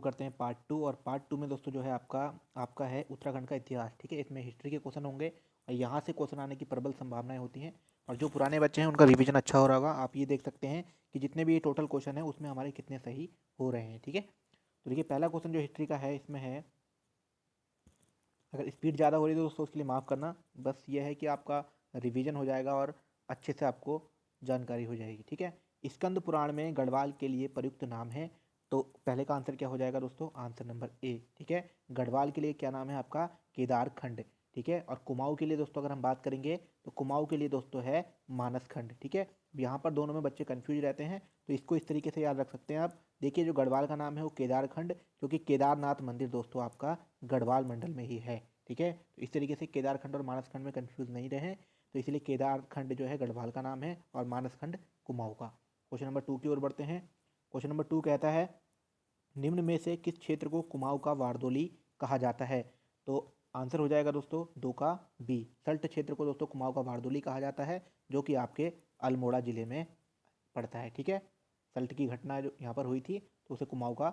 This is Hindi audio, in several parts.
करते हैं पार्ट 2। और पार्ट 2 में दोस्तों जो है आपका आपका है उत्तराखंड का इतिहास। ठीक है, इसमें हिस्ट्री के क्वेश्चन होंगे और यहाँ से क्वेश्चन आने की प्रबल संभावनाएं होती हैं। और जो पुराने बच्चे हैं उनका रिवीजन अच्छा हो रहा होगा। आप ये देख सकते हैं कि जितने भी ये टोटल क्वेश्चन है उसमें हमारे कितने सही हो रहे हैं। ठीक है, तो देखिए पहला क्वेश्चन जो हिस्ट्री का है इसमें है, अगर स्पीड ज़्यादा हो रही है तो दोस्तों उसके लिए माफ़ करना। बस ये है कि आपका रिवीजन हो जाएगा और अच्छे से आपको जानकारी हो जाएगी। ठीक है, स्कंद पुराण में गढ़वाल के लिए प्रयुक्त नाम है। तो पहले का आंसर क्या हो जाएगा दोस्तों? आंसर नंबर ए। ठीक है, गढ़वाल के लिए क्या नाम है आपका? केदार खंड। ठीक है, और कुमाऊं के लिए दोस्तों अगर हम बात करेंगे तो कुमाऊं के लिए दोस्तों है मानस खंड। ठीक है, यहाँ पर दोनों में बच्चे कन्फ्यूज रहते हैं, तो इसको इस तरीके से याद रख सकते हैं आप। देखिए जो गढ़वाल का नाम है वो केदार खंड, क्योंकि केदारनाथ मंदिर दोस्तों आपका गढ़वाल मंडल में ही है। ठीक है, तो इस तरीके से केदारखंड और मानसखंड में कंफ्यूज नहीं रहे, तो इसलिए केदारखंड जो है गढ़वाल का नाम है और मानसखंड कुमाऊं का। क्वेश्चन नंबर 2 की ओर बढ़ते हैं। क्वेश्चन नंबर 2 कहता है, निम्न में से किस क्षेत्र को कुमाऊं का वारदोली कहा जाता है? तो आंसर हो जाएगा दोस्तों 2 का बी। सल्ट क्षेत्र को दोस्तों कुमाऊं का वारदोली कहा जाता है, जो कि आपके अल्मोड़ा जिले में पड़ता है। ठीक है, सल्ट की घटना जो यहाँ पर हुई थी तो उसे कुमाऊं का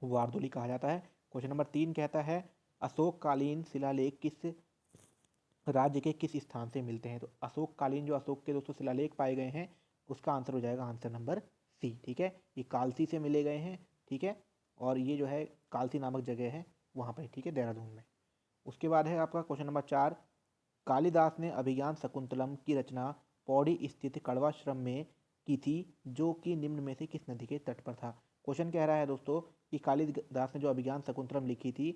वारदोली कहा जाता है। क्वेश्चन नंबर 3 कहता है, अशोककालीन शिलालेख किस राज्य के किस स्थान से मिलते हैं? तो अशोककालीन जो अशोक के दोस्तों शिलालेख पाए गए हैं उसका आंसर हो जाएगा आंसर नंबर सी। ठीक है, ये कालसी से मिले गए हैं। ठीक है, और ये जो है कालसी नामक जगह है वहाँ पर। ठीक है, देहरादून में। उसके बाद है आपका क्वेश्चन नंबर 4, कालिदास ने अभिज्ञान शकुंतलम की रचना पौड़ी स्थित कड़वाश्रम में की थी, जो कि निम्न में से किस नदी के तट पर था? क्वेश्चन कह रहा है दोस्तों कि कालिदास ने जो अभिज्ञान शकुंतलम लिखी थी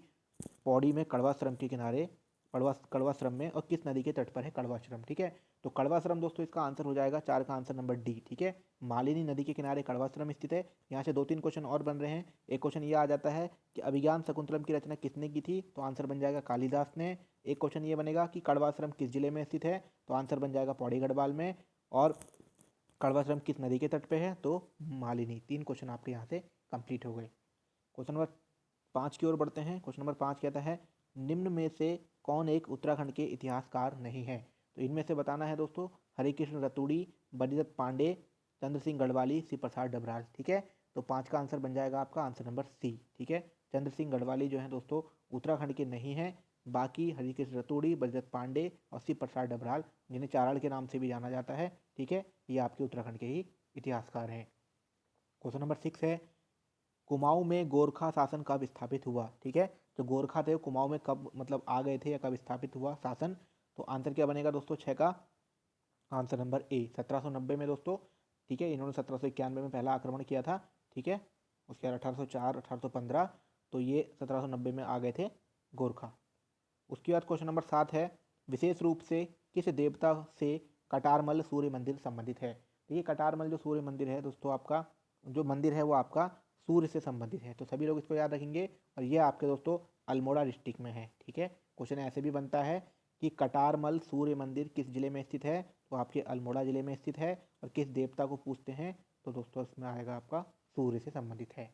पौड़ी में कड़वाश्रम के किनारे, कड़वाश्रम में, और किस नदी के तट पर है कड़वाश्रम? ठीक है, तो कड़वाश्रम दोस्तों इसका आंसर हो जाएगा 4 का आंसर नंबर डी। ठीक है, मालिनी नदी के किनारे कड़वाश्रम स्थित है। यहाँ से 2-3 क्वेश्चन और बन रहे हैं। एक क्वेश्चन ये आ जाता है कि अभिज्ञान शकुंतलम की रचना किसने की थी? तो आंसर बन जाएगा कालिदास ने। एक क्वेश्चन ये बनेगा कि कड़वाश्रम किस जिले में स्थित है? तो आंसर बन जाएगा पौड़ी गढ़वाल में। और कड़वाश्रम किस नदी के तट पे है? तो मालिनी। 3 क्वेश्चन आपके यहाँ से कंप्लीट हो गए। क्वेश्चन नंबर 5 की ओर बढ़ते हैं। क्वेश्चन नंबर 5 कहता है, निम्न में से कौन एक उत्तराखंड के इतिहासकार नहीं है? तो इनमें से बताना है दोस्तों, हरिकृष्ण रतूड़ी, बद्रीदत्त पांडे, चंद्र सिंह गढ़वाली, श्री प्रसाद डबराल। ठीक है, तो 5 का आंसर बन जाएगा आपका आंसर नंबर सी। ठीक है, चंद्र सिंह गढ़वाली जो है दोस्तों उत्तराखंड के नहीं हैं। बाकी हरिकृष्ण रतूड़ी, बद्रीदत्त पांडे और श्री प्रसाद डबराल, जिन्हें चारण के नाम से भी जाना जाता है, ठीक है, ये आपके उत्तराखंड के ही इतिहासकार हैं। क्वेश्चन नंबर 6 है, कुमाऊं में गोरखा शासन कब स्थापित हुआ? ठीक है, जो गोरखा थे कुमाऊं में कब मतलब आ गए थे या कब स्थापित हुआ शासन? तो आंसर क्या बनेगा दोस्तों 6 का आंसर नंबर ए, 1790 में दोस्तों। ठीक है, इन्होंने 1791 में पहला आक्रमण किया था। ठीक है, उसके बाद 1804, 1815, तो ये 1790 में आ गए थे गोरखा। उसके बाद क्वेश्चन नंबर 7 है, विशेष रूप से किस देवता से कटारमल सूर्य मंदिर संबंधित है? तो ये कटारमल जो सूर्य मंदिर है दोस्तों, आपका जो मंदिर है वो आपका सूर्य से संबंधित है। तो सभी लोग इसको याद रखेंगे। और ये आपके दोस्तों अल्मोड़ा डिस्ट्रिक्ट में है। ठीक है, क्वेश्चन ऐसे भी बनता है कि कटारमल सूर्य मंदिर किस जिले में स्थित है? तो आपके अल्मोड़ा जिले में स्थित है। और किस देवता को पूछते हैं? तो दोस्तों इसमें आएगा आपका सूर्य से संबंधित है।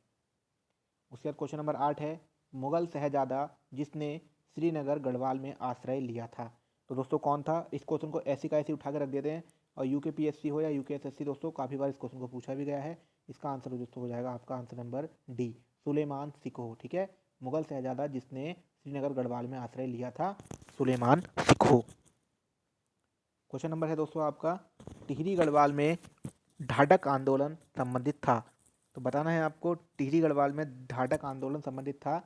उसके बाद क्वेश्चन नंबर 8 है, मुगल शहजादा जिसने श्रीनगर गढ़वाल में आश्रय लिया था? तो दोस्तों कौन था? इस क्वेश्चन को ऐसी का ऐसी उठा के रख देते हैं, और यूकेपीएससी हो या यूकेएसएससी दोस्तों काफ़ी बार इस क्वेश्चन को पूछा भी गया है। इसका आंसर दोस्तों हो जाएगा आपका answer number D, Suleman Shikoh. ठीक है, मुगल शहजादा जिसने श्रीनगर गढ़वाल में आश्रय लिया था, सुलेमान सिकोह। क्वेश्चन नंबर है दोस्तों आपका, टिहरी गढ़वाल में ढाडक आंदोलन संबंधित था? तो बताना है आपको टिहरी गढ़वाल में ढाडक आंदोलन संबंधित था।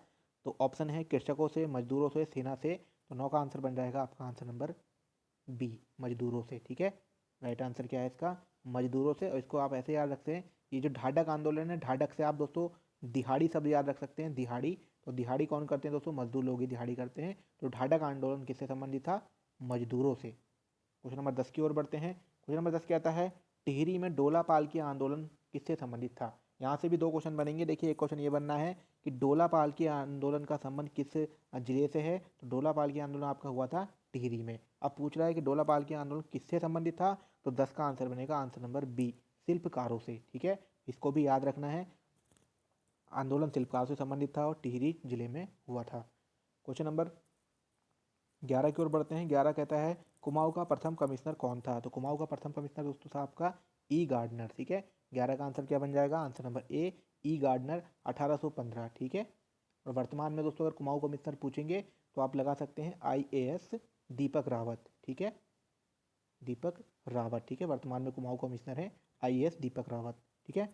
तो ऑप्शन है कृषकों से, मजदूरों से, सेना से। तो 9 का आंसर बन जाएगा आपका आंसर नंबर बी, मजदूरों से। ठीक है, राइट आंसर क्या है इसका? मजदूरों से। और इसको आप ऐसे याद रखते हैं, ये जो ढाडक आंदोलन है, ढाडक से आप दोस्तों दिहाड़ी शब्द याद रख सकते हैं, दिहाड़ी। तो दिहाड़ी कौन करते हैं दोस्तों? मजदूर लोग ही दिहाड़ी करते हैं। तो ढाडक आंदोलन किससे संबंधित था? मजदूरों से। क्वेश्चन नंबर 10 की ओर बढ़ते हैं। क्वेश्चन नंबर 10 क्या आता है, टिहरी में डोला पालकी आंदोलन किससे संबंधित था? यहाँ से भी 2 क्वेश्चन बनेंगे। देखिए एक क्वेश्चन ये बनना है कि डोला पालकी आंदोलन का संबंध किस जिले से है? तो डोला पालकी आंदोलन आपका हुआ था टिहरी में। अब पूछ रहा है कि डोला पालकी आंदोलन किससे संबंधित था? तो 10 का आंसर बनेगा आंसर नंबर बी, शिल्पकारों से। ठीक है, इसको भी याद रखना है, आंदोलन शिल्पकारों से संबंधित था और टिहरी जिले में हुआ था। क्वेश्चन नंबर 11 की ओर बढ़ते हैं। 11 कहता है, कुमाऊं का प्रथम कमिश्नर कौन था? तो कुमाऊं का प्रथम कमिश्नर दोस्तों था आपका ई गार्डनर। ठीक है, 11 का आंसर क्या बन जाएगा? Answer number A, E Gardner 1815, ठीक है। और वर्तमान में दोस्तों अगर कुमाऊं कमिश्नर पूछेंगे तो आप लगा सकते हैं IAS दीपक रावत, ठीक है, दीपक रावत, ठीक है। वर्तमान में कुमाऊं कमिश्नर है IAS दीपक रावत, ठीक है।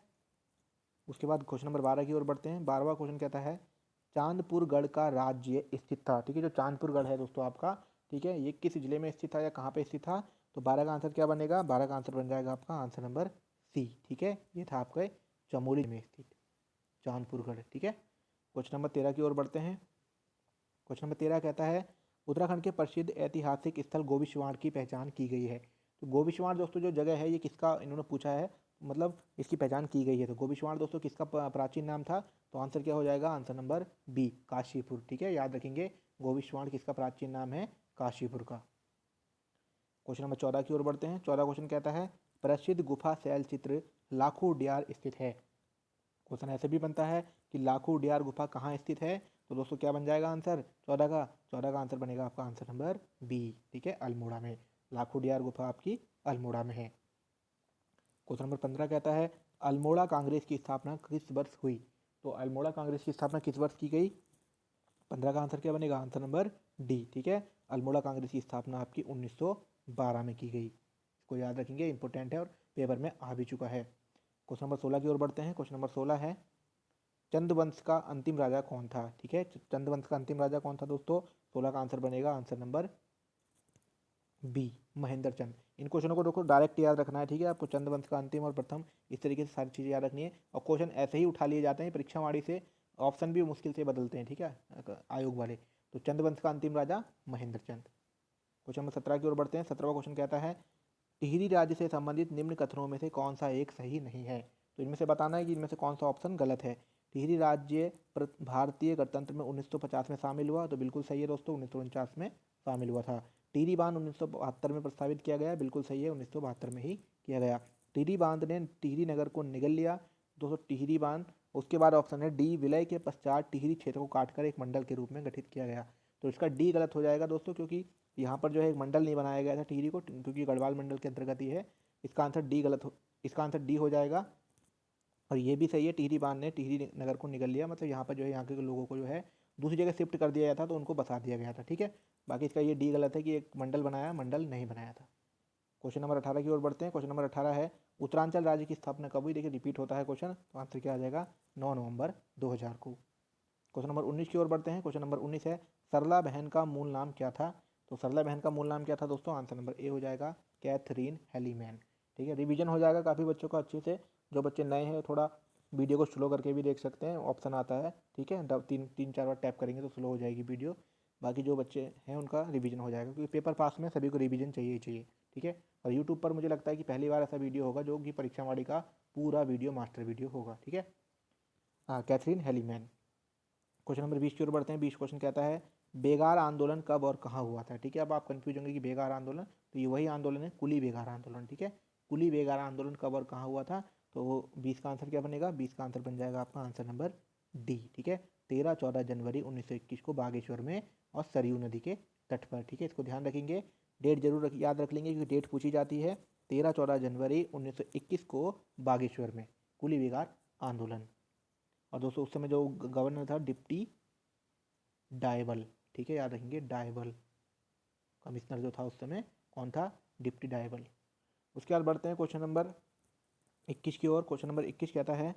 उसके बाद क्वेश्चन नंबर 12 की ओर बढ़ते हैं। 12वां क्वेश्चन कहता है चांदपुर गढ़ का राज्य स्थित था, ठीक है। जो चांदपुर गढ़ है दोस्तों आपका, ठीक है, ये किस जिले में स्थित था या कहाँ पे स्थित था? तो 12 का आंसर क्या बनेगा? 12 का आंसर बन जाएगा आपका आंसर नंबर सी, ठीक है। ये था आपका चमोली में स्थित चांदपुर गढ़, ठीक है। क्वेश्चन नंबर 13 की ओर बढ़ते हैं। क्वेश्चन नंबर 13 कहता है उत्तराखंड के प्रसिद्ध ऐतिहासिक स्थल गोविशवाड़ की पहचान की गई है। तो गोविशवाड़ दोस्तों जो जगह है ये किसका इन्होंने पूछा है, मतलब इसकी पहचान की गई है। तो गोविशवाड़ दोस्तों किसका प्राचीन नाम था? तो आंसर क्या हो जाएगा? आंसर नंबर बी, काशीपुर, ठीक है। याद रखेंगे गोविशवाड़ किसका प्राचीन नाम है? काशीपुर का। क्वेश्चन नंबर 14 की ओर बढ़ते हैं। 14 क्वेश्चन कहता है प्रसिद्ध गुफा शैल चित्र लाखू उडियार स्थित है। क्वेश्चन ऐसे भी बनता है कि लाखू उडियार गुफा कहाँ स्थित है? तो दोस्तों क्या बन जाएगा आंसर 14 का? 14 का आंसर बनेगा आपका आंसर नंबर बी, ठीक है, अल्मोड़ा में। लाखू उडियार गुफा आपकी अल्मोड़ा में है। क्वेश्चन नंबर 15 कहता है अल्मोड़ा कांग्रेस की स्थापना किस वर्ष हुई? तो अल्मोड़ा कांग्रेस की स्थापना किस वर्ष की गई? 15 का आंसर क्या बनेगा? आंसर नंबर डी, ठीक है। अल्मोड़ा कांग्रेस की स्थापना आपकी 1912 में की गई। इसको याद रखेंगे, इंपॉर्टेंट है और पेपर में आ भी चुका है। क्वेश्चन नंबर 16 की ओर बढ़ते हैं। क्वेश्चन नंबर 16 है चंद्रवंश का अंतिम राजा कौन था? ठीक है, चंद्रवंश का अंतिम राजा कौन था दोस्तों? 16 का आंसर बनेगा आंसर नंबर बी, महेंद्र चंद। इन क्वेश्चनों को देखो डायरेक्ट याद रखना है, ठीक है। आपको चंद्रवंश का अंतिम और प्रथम इस तरीके से सारी चीज़ें याद रखनी है। और क्वेश्चन ऐसे ही उठा लिए जाते हैं परीक्षा वाड़ी से, ऑप्शन भी मुश्किल से बदलते हैं, ठीक है, आयोग वाले। तो चंद्रवंश का अंतिम राजा महेंद्र चंद। क्वेश्चन नंबर 17 की ओर बढ़ते हैं। 17वां क्वेश्चन कहता है टिहरी राज्य से संबंधित निम्न कथनों में से कौन सा एक सही नहीं है? तो इनमें से बताना है कि इनमें से कौन सा ऑप्शन गलत है। टिहरी राज्य भारतीय गणतंत्र में 1950 में शामिल हुआ, तो बिल्कुल सही है दोस्तों, 1949 में शामिल हुआ था। टिहरी बांध 1972 में प्रस्तावित किया गया, बिल्कुल सही है, 1972 में ही किया गया। टिहरी बांध ने टिहरी नगर को निगल लिया, दोस्तों टिहरी बांध। उसके बाद ऑप्शन है डी, विलय के पश्चात टिहरी क्षेत्र को काटकर एक मंडल के रूप में गठित किया गया। तो इसका डी गलत हो जाएगा दोस्तों, क्योंकि यहाँ पर जो है एक मंडल नहीं बनाया गया था टिहरी को, क्योंकि गढ़वाल मंडल के अंतर्गत ही है। इसका आंसर डी गलत हो, इसका आंसर डी हो जाएगा। और ये भी सही है, टिहरी बांध ने टिहरी नगर को निगल लिया, मतलब यहाँ पर जो है यहाँ के लोगों को जो है दूसरी जगह शिफ्ट कर दिया गया था, तो उनको बसा दिया गया था, ठीक है। बाकी इसका ये डी गलत है कि एक मंडल बनाया, मंडल नहीं बनाया था। क्वेश्चन नंबर 18 की ओर बढ़ते हैं। क्वेश्चन नंबर 18 है उत्तरांचल राज्य की स्थापना कब हुई? देखिए रिपीट होता है क्वेश्चन, तो आंसर क्या आ जाएगा? 9 नवंबर 2000 को। क्वेश्चन नंबर 19 की ओर बढ़ते हैं। क्वेश्चन नंबर 19 है सरला बहन का मूल नाम क्या था? तो सरला बहन का मूल नाम क्या था दोस्तों? आंसर नंबर ए हो जाएगा कैथरीन हेलीमैन, ठीक है। रिवीजन हो जाएगा काफ़ी बच्चों का अच्छे से। जो बच्चे नए हैं थोड़ा वीडियो को स्लो करके भी देख सकते हैं, ऑप्शन आता है, ठीक है। तीन चार बार टैप करेंगे तो स्लो हो जाएगी वीडियो। बाकी जो बच्चे हैं उनका रिवीजन हो जाएगा, क्योंकि पेपर पास में सभी को रिवीजन चाहिए ही चाहिए, ठीक है। और यूट्यूब पर मुझे लगता है कि पहली बार ऐसा वीडियो होगा जो कि परीक्षा वाड़ी का पूरा वीडियो मास्टर वीडियो होगा, ठीक है। हाँ, कैथरीन हेलीमैन। क्वेश्चन नंबर 20 की ओर बढ़ते हैं। 20 क्वेश्चन कहता है बेगार आंदोलन कब और कहाँ हुआ था? ठीक है, अब आप कंफ्यूज होंगे कि बेगार आंदोलन, तो ये वही आंदोलन है, कुली बेगार आंदोलन, ठीक है। कुली बेगार आंदोलन कब और कहाँ हुआ था? तो वो 20 का आंसर क्या बनेगा? 20 का आंसर बन जाएगा आपका आंसर नंबर डी, ठीक है। 13-14 जनवरी 1921 को बागेश्वर में और सरयू नदी के तट पर, ठीक है। इसको ध्यान रखेंगे, डेट जरूर याद रख लेंगे, क्योंकि डेट पूछी जाती है। 13-14 जनवरी 1921 को बागेश्वर में कुली बेगार आंदोलन। और दोस्तों उस समय जो गवर्नर था डिप्टी डायबल, ठीक है, याद रखेंगे डायबल। कमिश्नर जो था उस समय कौन था? Deputy dyeable. उसके बाद बढ़ते हैं क्वेश्चन नंबर 21 की ओर। क्वेश्चन नंबर 21 कहता है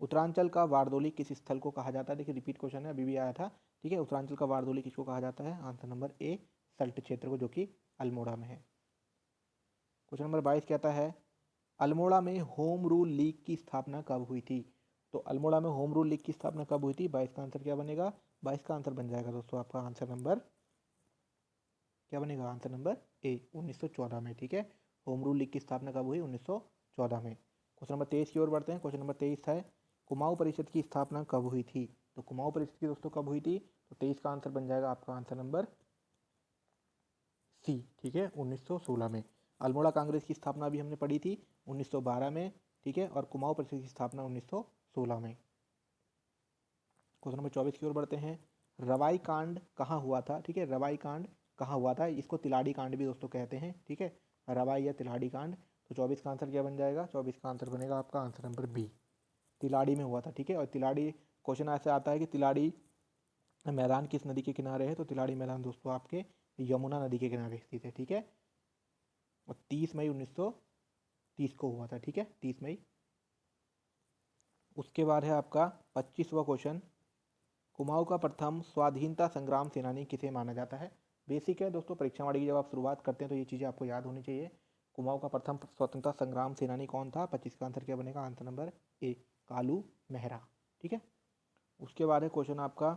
उत्तरांचल का वारदोली किस स्थल को कहा जाता है? देखिए रिपीट क्वेश्चन है, अभी भी आया था, ठीक है। उत्तरांचल का वारदोली किसको कहा जाता है? आंसर नंबर ए, सल्ट क्षेत्र को, जो कि अल्मोड़ा में है। क्वेश्चन नंबर 22 कहता है अल्मोड़ा में होम रूल लीग की स्थापना कब हुई थी? तो अल्मोड़ा में होम रूल लीग की स्थापना कब हुई थी? 22 का आंसर क्या बनेगा? 22 का आंसर बन जाएगा दोस्तों आपका आंसर नंबर क्या बनेगा? आंसर नंबर ए, 1914 में, ठीक है। होम रूल लीग की स्थापना कब हुई? 1914 में। क्वेश्चन नंबर 23 की ओर बढ़ते हैं। क्वेश्चन नंबर 23 है कुमाऊं परिषद की स्थापना कब हुई थी? तो कुमाऊं परिषद की दोस्तों कब हुई थी? तो 23 का आंसर बन जाएगा आपका आंसर नंबर सी, ठीक है, 1916 में। अल्मोड़ा कांग्रेस की स्थापना भी हमने पढ़ी थी 1912 में, ठीक है। और कुमाऊं परिषद की स्थापना 1916 में। क्वेश्चन नंबर 24 की ओर बढ़ते हैं। रवाई कांड कहाँ हुआ था? ठीक है, रवाई कांड कहाँ हुआ था? इसको तिलाड़ी कांड भी दोस्तों कहते हैं, ठीक है, रवाई या तिलाड़ी कांड। तो 24 का आंसर क्या बन जाएगा? 24 का आंसर बनेगा आपका आंसर नंबर बी, तिलाड़ी में हुआ था, ठीक है। और तिलाड़ी क्वेश्चन ऐसे आता है कि तिलाड़ी मैदान किस नदी के किनारे है, तो तिलाड़ी मैदान दोस्तों आपके यमुना नदी के किनारे स्थित है, ठीक है। और 30 मई 1930 को हुआ था, ठीक है, 30 मई। उसके बाद है आपका 25वां क्वेश्चन, कुमाऊं का प्रथम स्वाधीनता संग्राम सेनानी किसे माना जाता है। बेसिक है दोस्तों, परीक्षा वाड़ी की जब आप शुरुआत करते हैं तो ये चीज़ें आपको याद होनी चाहिए। कुमाऊं का प्रथम स्वतंत्रता संग्राम सेनानी कौन था, 25 का आंसर क्या बनेगा, आंसर नंबर ए, कालू मेहरा, ठीक है। उसके बाद है क्वेश्चन आपका,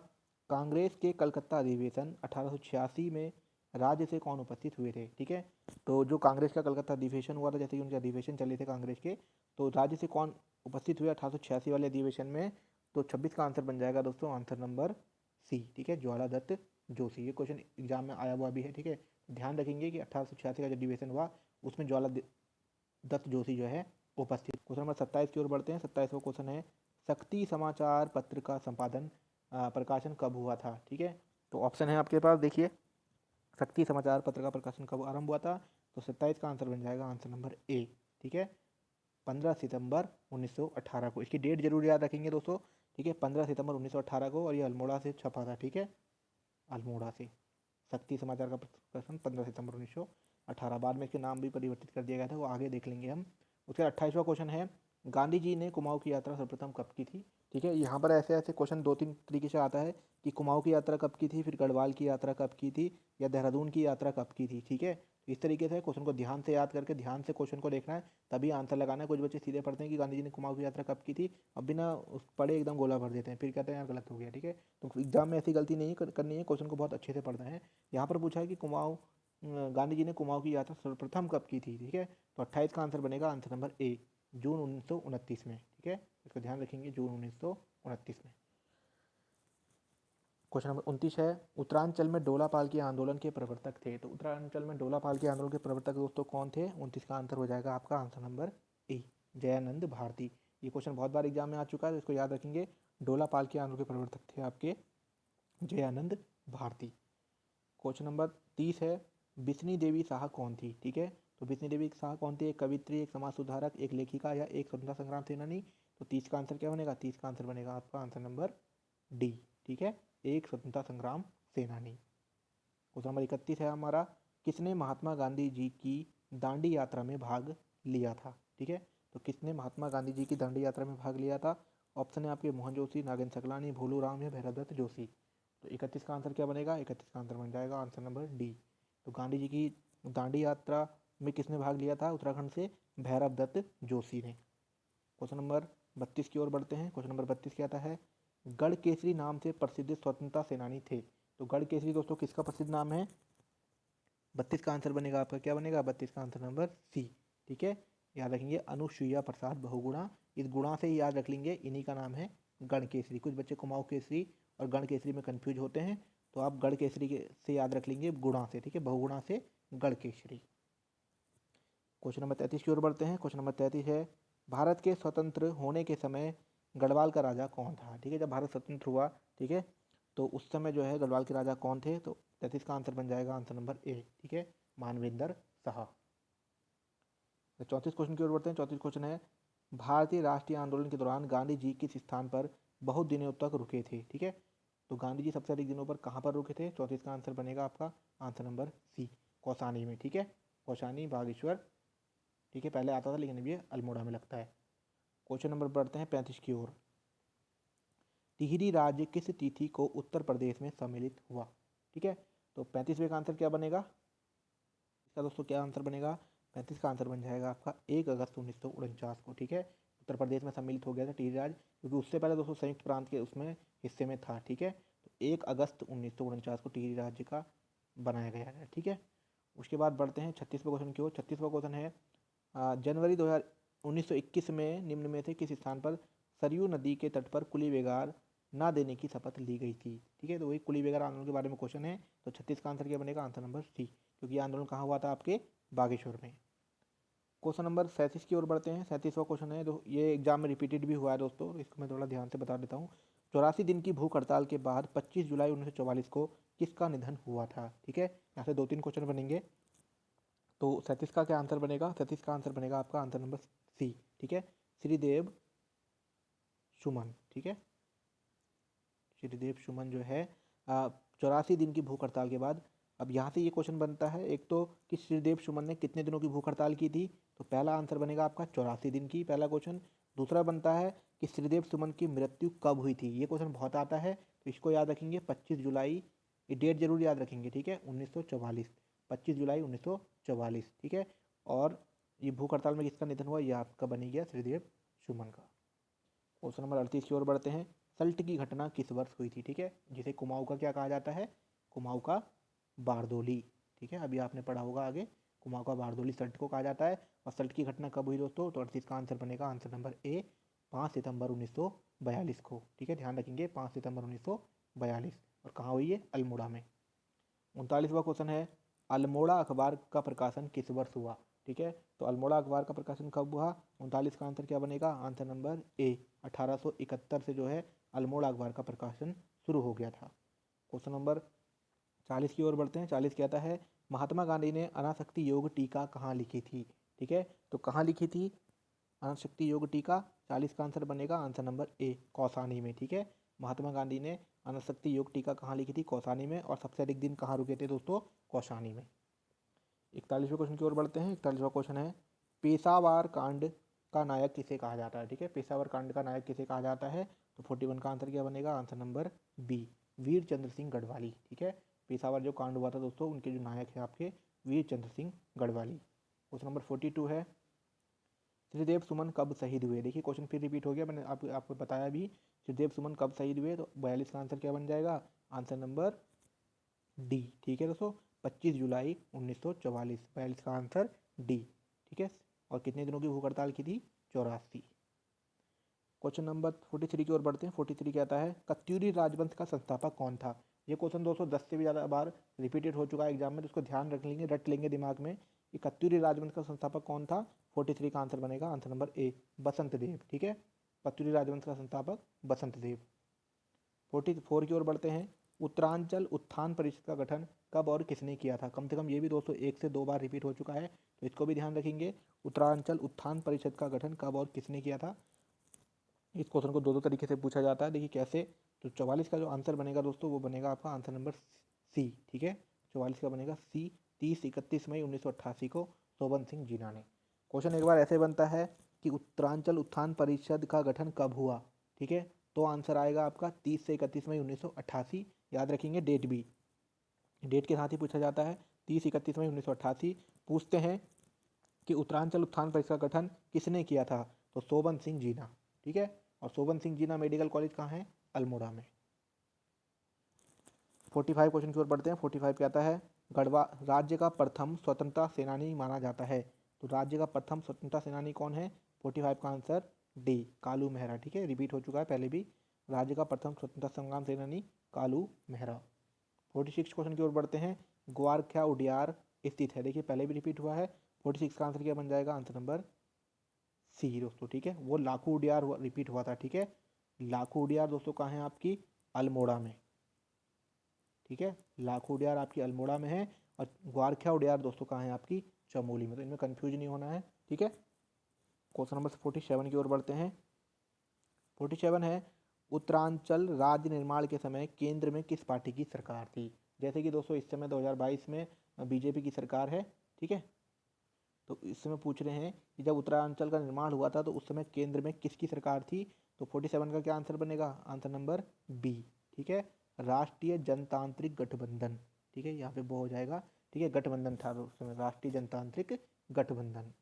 कांग्रेस के कलकत्ता अधिवेशन 1886 में राज्य से कौन उपस्थित हुए थे, ठीक है। तो जो कांग्रेस का कलकत्ता अधिवेशन हुआ था, जैसे कि उनके अधिवेशन चले थे कांग्रेस के, तो राज्य से कौन उपस्थित हुए 1886 वाले अधिवेशन में, तो 26 का आंसर बन जाएगा दोस्तों, आंसर नंबर सी, ठीक है, ज्वाला दत्त जोशी। ये क्वेश्चन एग्जाम में आया हुआ भी है, ठीक है। ध्यान रखेंगे कि 1886 का जो अधिवेशन हुआ उसमें ज्वाला दत्त जोशी जो है उपस्थित। क्वेश्चन नंबर 27 की ओर बढ़ते हैं। 27वां क्वेश्चन है, शक्ति समाचार पत्र का संपादन प्रकाशन कब हुआ था, ठीक है। तो ऑप्शन है आपके पास, देखिए, शक्ति समाचार पत्र का प्रकाशन कब आरंभ हुआ था, तो 27 का आंसर बन जाएगा आंसर नंबर ए, ठीक है, 15 सितंबर 1918 को। इसकी डेट जरूर याद रखेंगे दोस्तों, ठीक है, 15 सितंबर 1918 को, और ये अल्मोड़ा से छपा था, ठीक है, अल्मोड़ा से। शक्ति समाचार का प्रकाशन 15 सितंबर 1918। बाद में इसके नाम भी परिवर्तित कर दिया गया था, वो आगे देख लेंगे हम। उसके 28वां क्वेश्चन है, गांधी जी ने कुमाऊं की यात्रा सर्वप्रथम कब की थी, ठीक है। यहाँ पर ऐसे ऐसे क्वेश्चन दो तीन तरीके से आता है कि कुमाऊं की यात्रा कब की थी, फिर गढ़वाल की यात्रा कब की थी, या देहरादून की यात्रा कब की थी, ठीक है। तो इस तरीके से क्वेश्चन को ध्यान से याद करके ध्यान से क्वेश्चन को देखना है, तभी आंसर लगाना है। कुछ बच्चे सीधे पढ़ते हैं कि गांधी जी ने कुमाऊं की यात्रा कब की थी, अब बिना उस पढ़े एकदम गोला भर देते हैं, फिर कहते हैं यार गलत हो गया, ठीक है। तो एग्जाम में ऐसी गलती नहीं करनी है, क्वेश्चन को बहुत अच्छे से पढ़ना है। यहाँ पर पूछा है कि गांधी जी ने कुमाऊं की यात्रा सर्वप्रथम कब की थी, ठीक है। तो 28 का आंसर बनेगा आंसर नंबर ए, जून 1929 में, ठीक है। इसको ध्यान रखेंगे, जून 1929 में। क्वेश्चन नंबर 29 है, उत्तरांचल में डोला पाल के आंदोलन के प्रवर्तक थे। तो उत्तरांचल में डोला पाल के आंदोलन के प्रवर्तक दोस्तों कौन थे, 29 का आंसर हो जाएगा आपका answer number A, Jayanand Bharati. ये क्वेश्चन बहुत बार एग्जाम में आ चुका है, तो इसको याद रखेंगे। डोला पाल के आंदोलन के प्रवर्तक थे आपके जयानंद भारती। क्वेश्चन नंबर 30 है, बिस्नी देवी शाह कौन थी, ठीक है। तो बिस्नी देवी शाह कौन थी, एक कवित्री, एक समाज सुधारक, एक लेखिका, या एक स्वतंत्रता संग्राम सेनानी। तो 30 का आंसर क्या बनेगा, 30 का आंसर बनेगा आपका आंसर नंबर डी, ठीक है, एक स्वतंत्रता संग्राम सेनानी। क्वेश्चन नंबर 31 है हमारा, किसने महात्मा गांधी जी की दांडी यात्रा में भाग लिया था, ठीक है। तो किसने महात्मा गांधी जी की दांडी यात्रा में भाग लिया था। ऑप्शन है आपके, मोहन जोशी, नागेंद्र सकलानी, भोलू राम, या भैरवदत्त जोशी। तो 31 का आंसर क्या बनेगा, 31 का आंसर बन जाएगा आंसर नंबर डी। तो गांधी जी की दांडी यात्रा में किसने भाग लिया था, उत्तराखंड से भैरव दत्त जोशी ने। क्वेश्चन नंबर 32 की ओर बढ़ते हैं। क्वेश्चन नंबर 32 क्या आता है, गढ़ केसरी नाम से प्रसिद्ध स्वतंत्रता सेनानी थे। तो गढ़ केसरी दोस्तों किसका प्रसिद्ध नाम है, 32 का आंसर बनेगा आपका क्या बनेगा, 32 का आंसर नंबर सी, ठीक है। याद रखेंगे, अनुसुईया प्रसाद बहुगुणा, इस गुणा से ही याद रख लेंगे, इन्हीं का नाम है गढ़ केसरी। कुछ बच्चे कुमाऊं केसरी और गढ़ केसरी में कंफ्यूज होते हैं, तो आप गढ़ केसरी से याद रख लेंगे गुणा से, ठीक है, बहुगुणा से गढ़ केसरी। क्वेश्चन नंबर 33 की ओर बढ़ते हैं। क्वेश्चन नंबर 33 है, भारत के स्वतंत्र होने के समय गढ़वाल का राजा कौन था, ठीक है। जब भारत स्वतंत्र हुआ, ठीक है, तो उस समय जो है गढ़वाल के राजा कौन थे, तो 33 का आंसर बन जाएगा आंसर नंबर ए, ठीक है, मानवेंद्र शाह। तो 34 क्वेश्चन की ओर बढ़ते हैं। 34 क्वेश्चन है, भारतीय राष्ट्रीय आंदोलन के दौरान गांधी जी किस स्थान पर बहुत दिनों तक रुके थे, ठीक है। तो गांधी जी सबसे अधिक दिनों पर कहाँ पर रुके थे, 34 का आंसर बनेगा आपका आंसर नंबर सी, कौसानी में, ठीक है, कौसानी बागेश्वर, ठीक है, पहले आता था लेकिन अब ये अल्मोड़ा में लगता है। क्वेश्चन नंबर बढ़ते हैं 35 की ओर, टिहरी राज्य किस तिथि को उत्तर प्रदेश में सम्मिलित हुआ, ठीक है। तो 35वें का आंसर क्या बनेगा, इसका दोस्तों क्या आंसर बनेगा, 35 का आंसर बन जाएगा आपका 1 अगस्त 1949 को, ठीक है। उत्तर प्रदेश में सम्मिलित हो गया था टिहरी राज्य, क्योंकि उससे पहले दोस्तों संयुक्त प्रांत के उसमें हिस्से में था, ठीक है। तो 1 अगस्त 1949 को टिहरी राज्य का बनाया गया है, ठीक है। उसके बाद बढ़ते हैं 36वें क्वेश्चन की ओर। 36वां क्वेश्चन है, जनवरी 1921 में निम्न में से किस स्थान पर सरयू नदी के तट पर कुली बेगार ना देने की शपथ ली गई थी, ठीक है। तो वही कुली बेगार आंदोलन के बारे में क्वेश्चन है। तो 36 का आंसर क्या बनेगा, आंसर नंबर सी, क्योंकि ये आंदोलन कहाँ हुआ था, आपके बागेश्वर में। क्वेश्चन नंबर 37 की ओर बढ़ते हैं। 37वां क्वेश्चन है, तो ये एग्जाम में रिपीटेड भी हुआ है दोस्तों, इसको मैं थोड़ा ध्यान से बता देता हूँ। 84 दिन की भूख हड़ताल के बाद 25 जुलाई 1944 को किसका निधन हुआ था, ठीक है। यहाँ से 2-3 क्वेश्चन बनेंगे। तो 37 का क्या आंसर बनेगा, 37 का आंसर बनेगा आपका आंसर नंबर सी, ठीक है, श्रीदेव सुमन, ठीक है। श्रीदेव सुमन जो है 84 दिन की भूख हड़ताल के बाद, अब यहाँ से ये क्वेश्चन बनता है एक तो कि श्रीदेव सुमन ने कितने दिनों की भूख हड़ताल की थी, तो पहला आंसर बनेगा आपका 84 दिन की, पहला क्वेश्चन। दूसरा बनता है कि श्रीदेव सुमन की मृत्यु कब हुई थी, ये क्वेश्चन बहुत आता है, तो इसको याद रखेंगे 25 जुलाई, ये डेट जरूर याद रखेंगे, ठीक है, 1944, 25 जुलाई 1944, ठीक है। और ये भूख हड़ताल में किसका निधन हुआ, ये आपका बनी गया श्रीदेव सुमन का। क्वेश्चन नंबर 38 की ओर बढ़ते हैं। सल्ट की घटना किस वर्ष हुई थी, ठीक है, जिसे कुमाऊं का क्या कहा जाता है, कुमाऊं का बारदोली, ठीक है, अभी आपने पढ़ा होगा आगे, कुमाऊं का बारदोली सल्ट को कहा जाता है। और सल्ट की घटना कब हुई दोस्तों, तो 38 का आंसर बनेगा आंसर नंबर ए, 5 सितंबर 1942 को, ठीक है, ध्यान रखेंगे 5 सितंबर 1942। और कहाँ हुई है, अल्मोड़ा में। 39वां क्वेश्चन है, अल्मोड़ा अखबार का प्रकाशन किस वर्ष हुआ, ठीक है, तो अल्मोड़ा अखबार का प्रकाशन कब हुआ, 39 का आंसर क्या बनेगा, आंसर नंबर ए, 1871 से जो है अल्मोड़ा अखबार का प्रकाशन शुरू हो गया था। क्वेश्चन नंबर 40 की ओर बढ़ते हैं। 40 कहता है, महात्मा गांधी ने अनासक्ति योग टीका कहाँ लिखी थी, ठीक है, तो कहाँ लिखी थी अनासक्ति योग टीका, 40 का आंसर बनेगा आंसर नंबर ए, कौसानी में, ठीक है। महात्मा गांधी ने अनासक्ति योग टीका कहाँ लिखी थी, कौसानी में, और सबसे अधिक दिन कहाँ रुके थे दोस्तों, कौसानी में। 41वें क्वेश्चन की ओर बढ़ते हैं। 41वां क्वेश्चन है, पेशावर कांड का नायक किसे कहा जाता है, ठीक है, पेशावर कांड का नायक किसे कहा जाता है, तो 41 का आंसर क्या बनेगा, answer number B, Veer Chandra Singh Garhwali, ठीक है। पेशावर जो कांड हुआ था दोस्तों, उनके जो नायक हैं आपके वीर चंद्र सिंह गढ़वाली। क्वेश्चन नंबर 42 है, श्रीदेव सुमन कब शहीद हुए, देखिए क्वेश्चन फिर रिपीट हो गया, मैंने आपको बताया भी, श्रीदेव सुमन कब शहीद हुए, तो 42 का आंसर क्या बन जाएगा, आंसर नंबर डी, ठीक है दोस्तों, 25 जुलाई 1944, 42 का आंसर डी, ठीक है। और कितने दिनों की भूख हड़ताल की थी, 84। क्वेश्चन नंबर 43 की ओर बढ़ते हैं। 43 कहता है, कत्यूरी राजवंश का संस्थापक कौन था, ये क्वेश्चन दोस्तों 10 से भी ज़्यादा बार रिपीटेड हो चुका है एग्जाम में, तो इसको ध्यान रख लेंगे, रट लेंगे दिमाग में कि कत्यूरी राजवंश का संस्थापक कौन था। 43 का आंसर बनेगा आंसर नंबर ए, बसंत देव, ठीक है, कत्यूरी राजवंश का संस्थापक बसंत देव। 44 की ओर बढ़ते हैं। उत्तरांचल उत्थान परिषद का गठन कब और किसने किया था, कम से कम ये भी दोस्तों 1 से 2 बार रिपीट हो चुका है, तो इसको भी ध्यान रखेंगे। उत्तरांचल उत्थान परिषद का गठन कब और किसने किया था। इस क्वेश्चन को दो तरीके से पूछा जाता है, देखिए कैसे, तो 44 का जो आंसर बनेगा दोस्तों, वो बनेगा आपका आंसर नंबर सी, ठीक है, 44 का बनेगा सी। 31 मई 1988 को शोभन सिंह जीना ने। क्वेश्चन एक बार ऐसे बनता है कि उत्तरांचल उत्थान परिषद का गठन कब हुआ, ठीक है, तो आंसर आएगा आपका 30 से 31 मई 1988, याद रखेंगे डेट भी, डेट के साथ ही पूछा जाता है, 30 31 मई 1988। पूछते हैं कि उत्तरांचल उत्थान परिषद का गठन किसने किया था, तो शोभन सिंह जीना, ठीक है। और शोभन सिंह जीना मेडिकल कॉलेज कहाँ है, अल्मोड़ा में। 45 क्वेश्चन की ओर बढ़ते हैं। 45 कहता है, गढ़वा राज्य का प्रथम स्वतंत्रता सेनानी माना जाता है, तो राज्य का प्रथम स्वतंत्रता सेनानी कौन है, 45 का आंसर डी, कालू मेहरा, ठीक है, रिपीट हो चुका है पहले भी, राज्य का प्रथम स्वतंत्रता संग्राम सेनानी कालू मेहरा। 46 क्वेश्चन की ओर बढ़ते हैं। ग्वारख्या उडियार स्थित है, देखिए पहले भी रिपीट हुआ है, 46 का आंसर क्या बन जाएगा, आंसर नंबर सी दोस्तों, ठीक है, वो लाखू उडियार रिपीट हुआ था, ठीक है, लाखू उडियार दोस्तों कहाँ है आपकी, अल्मोड़ा में, ठीक है, लाखू उडियार आपकी अल्मोड़ा में है, और ग्वारख्या उडियार दोस्तों कहाँ है आपकी, चमोली में, तो इनमें कंफ्यूज नहीं होना है, ठीक है। क्वेश्चन नंबर 47 की ओर बढ़ते हैं। 47 है, उत्तरांचल राज्य निर्माण के समय केंद्र में किस पार्टी की सरकार थी, जैसे कि दोस्तों इस समय 2022 में बीजेपी की सरकार है, ठीक है, तो इस समय पूछ रहे हैं कि जब उत्तरांचल का निर्माण हुआ था तो उस समय केंद्र में किसकी सरकार थी, तो 47 का क्या आंसर बनेगा, आंसर नंबर बी, ठीक है, राष्ट्रीय जनतांत्रिक गठबंधन, ठीक है, यहाँ पे वो हो जाएगा, ठीक है, गठबंधन था उस समय, राष्ट्रीय जनतांत्रिक गठबंधन।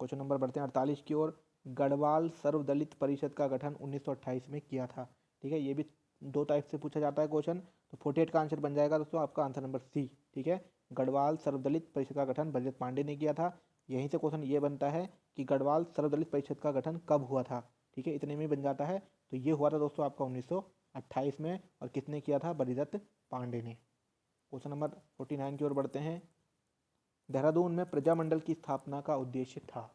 क्वेश्चन नंबर बढ़ते हैं 48 की ओर। गढ़वाल सर्वदलित परिषद का गठन 1928 में किया था, ठीक है, ये भी दो टाइप से पूछा जाता है क्वेश्चन, तो 48 का आंसर बन जाएगा दोस्तों आपका आंसर नंबर सी, ठीक है, गढ़वाल सर्वदलित परिषद का गठन भरत पांडे ने किया था। यहीं से क्वेश्चन ये बनता है कि गढ़वाल सर्वदलित परिषद का गठन कब हुआ था, ठीक है, इतने में बन जाता है, तो ये हुआ था दोस्तों आपका 1928 में, और किसने किया था, भरत पांडे ने। क्वेश्चन नंबर 49 की ओर बढ़ते हैं। देहरादून में प्रजामंडल की स्थापना का उद्देश्य था,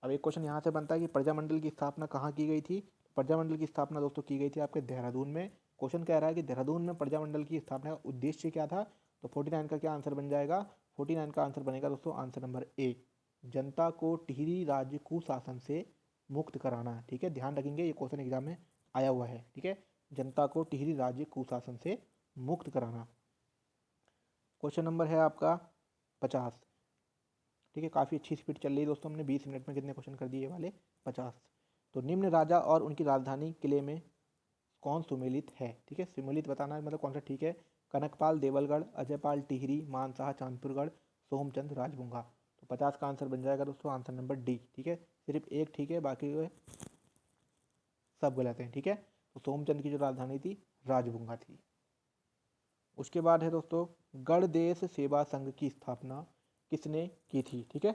अब एक क्वेश्चन यहाँ से बनता है कि प्रजामंडल की स्थापना कहाँ की गई थी, प्रजामंडल की स्थापना दोस्तों की गई थी आपके देहरादून में। क्वेश्चन कह रहा है कि देहरादून में प्रजामंडल की स्थापना का उद्देश्य क्या था, तो 49 का क्या आंसर बन जाएगा, 49 का आंसर बनेगा दोस्तों आंसर नंबर ए, जनता को टिहरी राज्य कुशासन से मुक्त कराना। ठीक है, ध्यान रखेंगे, ये क्वेश्चन एग्जाम में आया हुआ है। ठीक है, जनता को टिहरी राज्य कुशासन से मुक्त कराना। क्वेश्चन नंबर है आपका 50। ठीक है, काफ़ी अच्छी स्पीड चल रही है दोस्तों, हमने 20 मिनट में कितने क्वेश्चन कर दिए ये वाले? 50। तो निम्न राजा और उनकी राजधानी किले में कौन सुमेलित है? ठीक है, सुमेलित बताना है मतलब कौन सा। ठीक है, कनकपाल देवलगढ़, अजयपाल टिहरी, मानसाह चांदपुरगढ़, सोमचंद राजभुंगा। तो 50 का आंसर बन जाएगा दोस्तों आंसर नंबर डी। ठीक है, सिर्फ एक ठीक है, बाकी सब गलत हैं। ठीक है, तो सोमचंद की जो राजधानी थी राजभुंगा थी। उसके बाद है दोस्तों गणदेश सेवा संघ की स्थापना किसने की थी? ठीक है,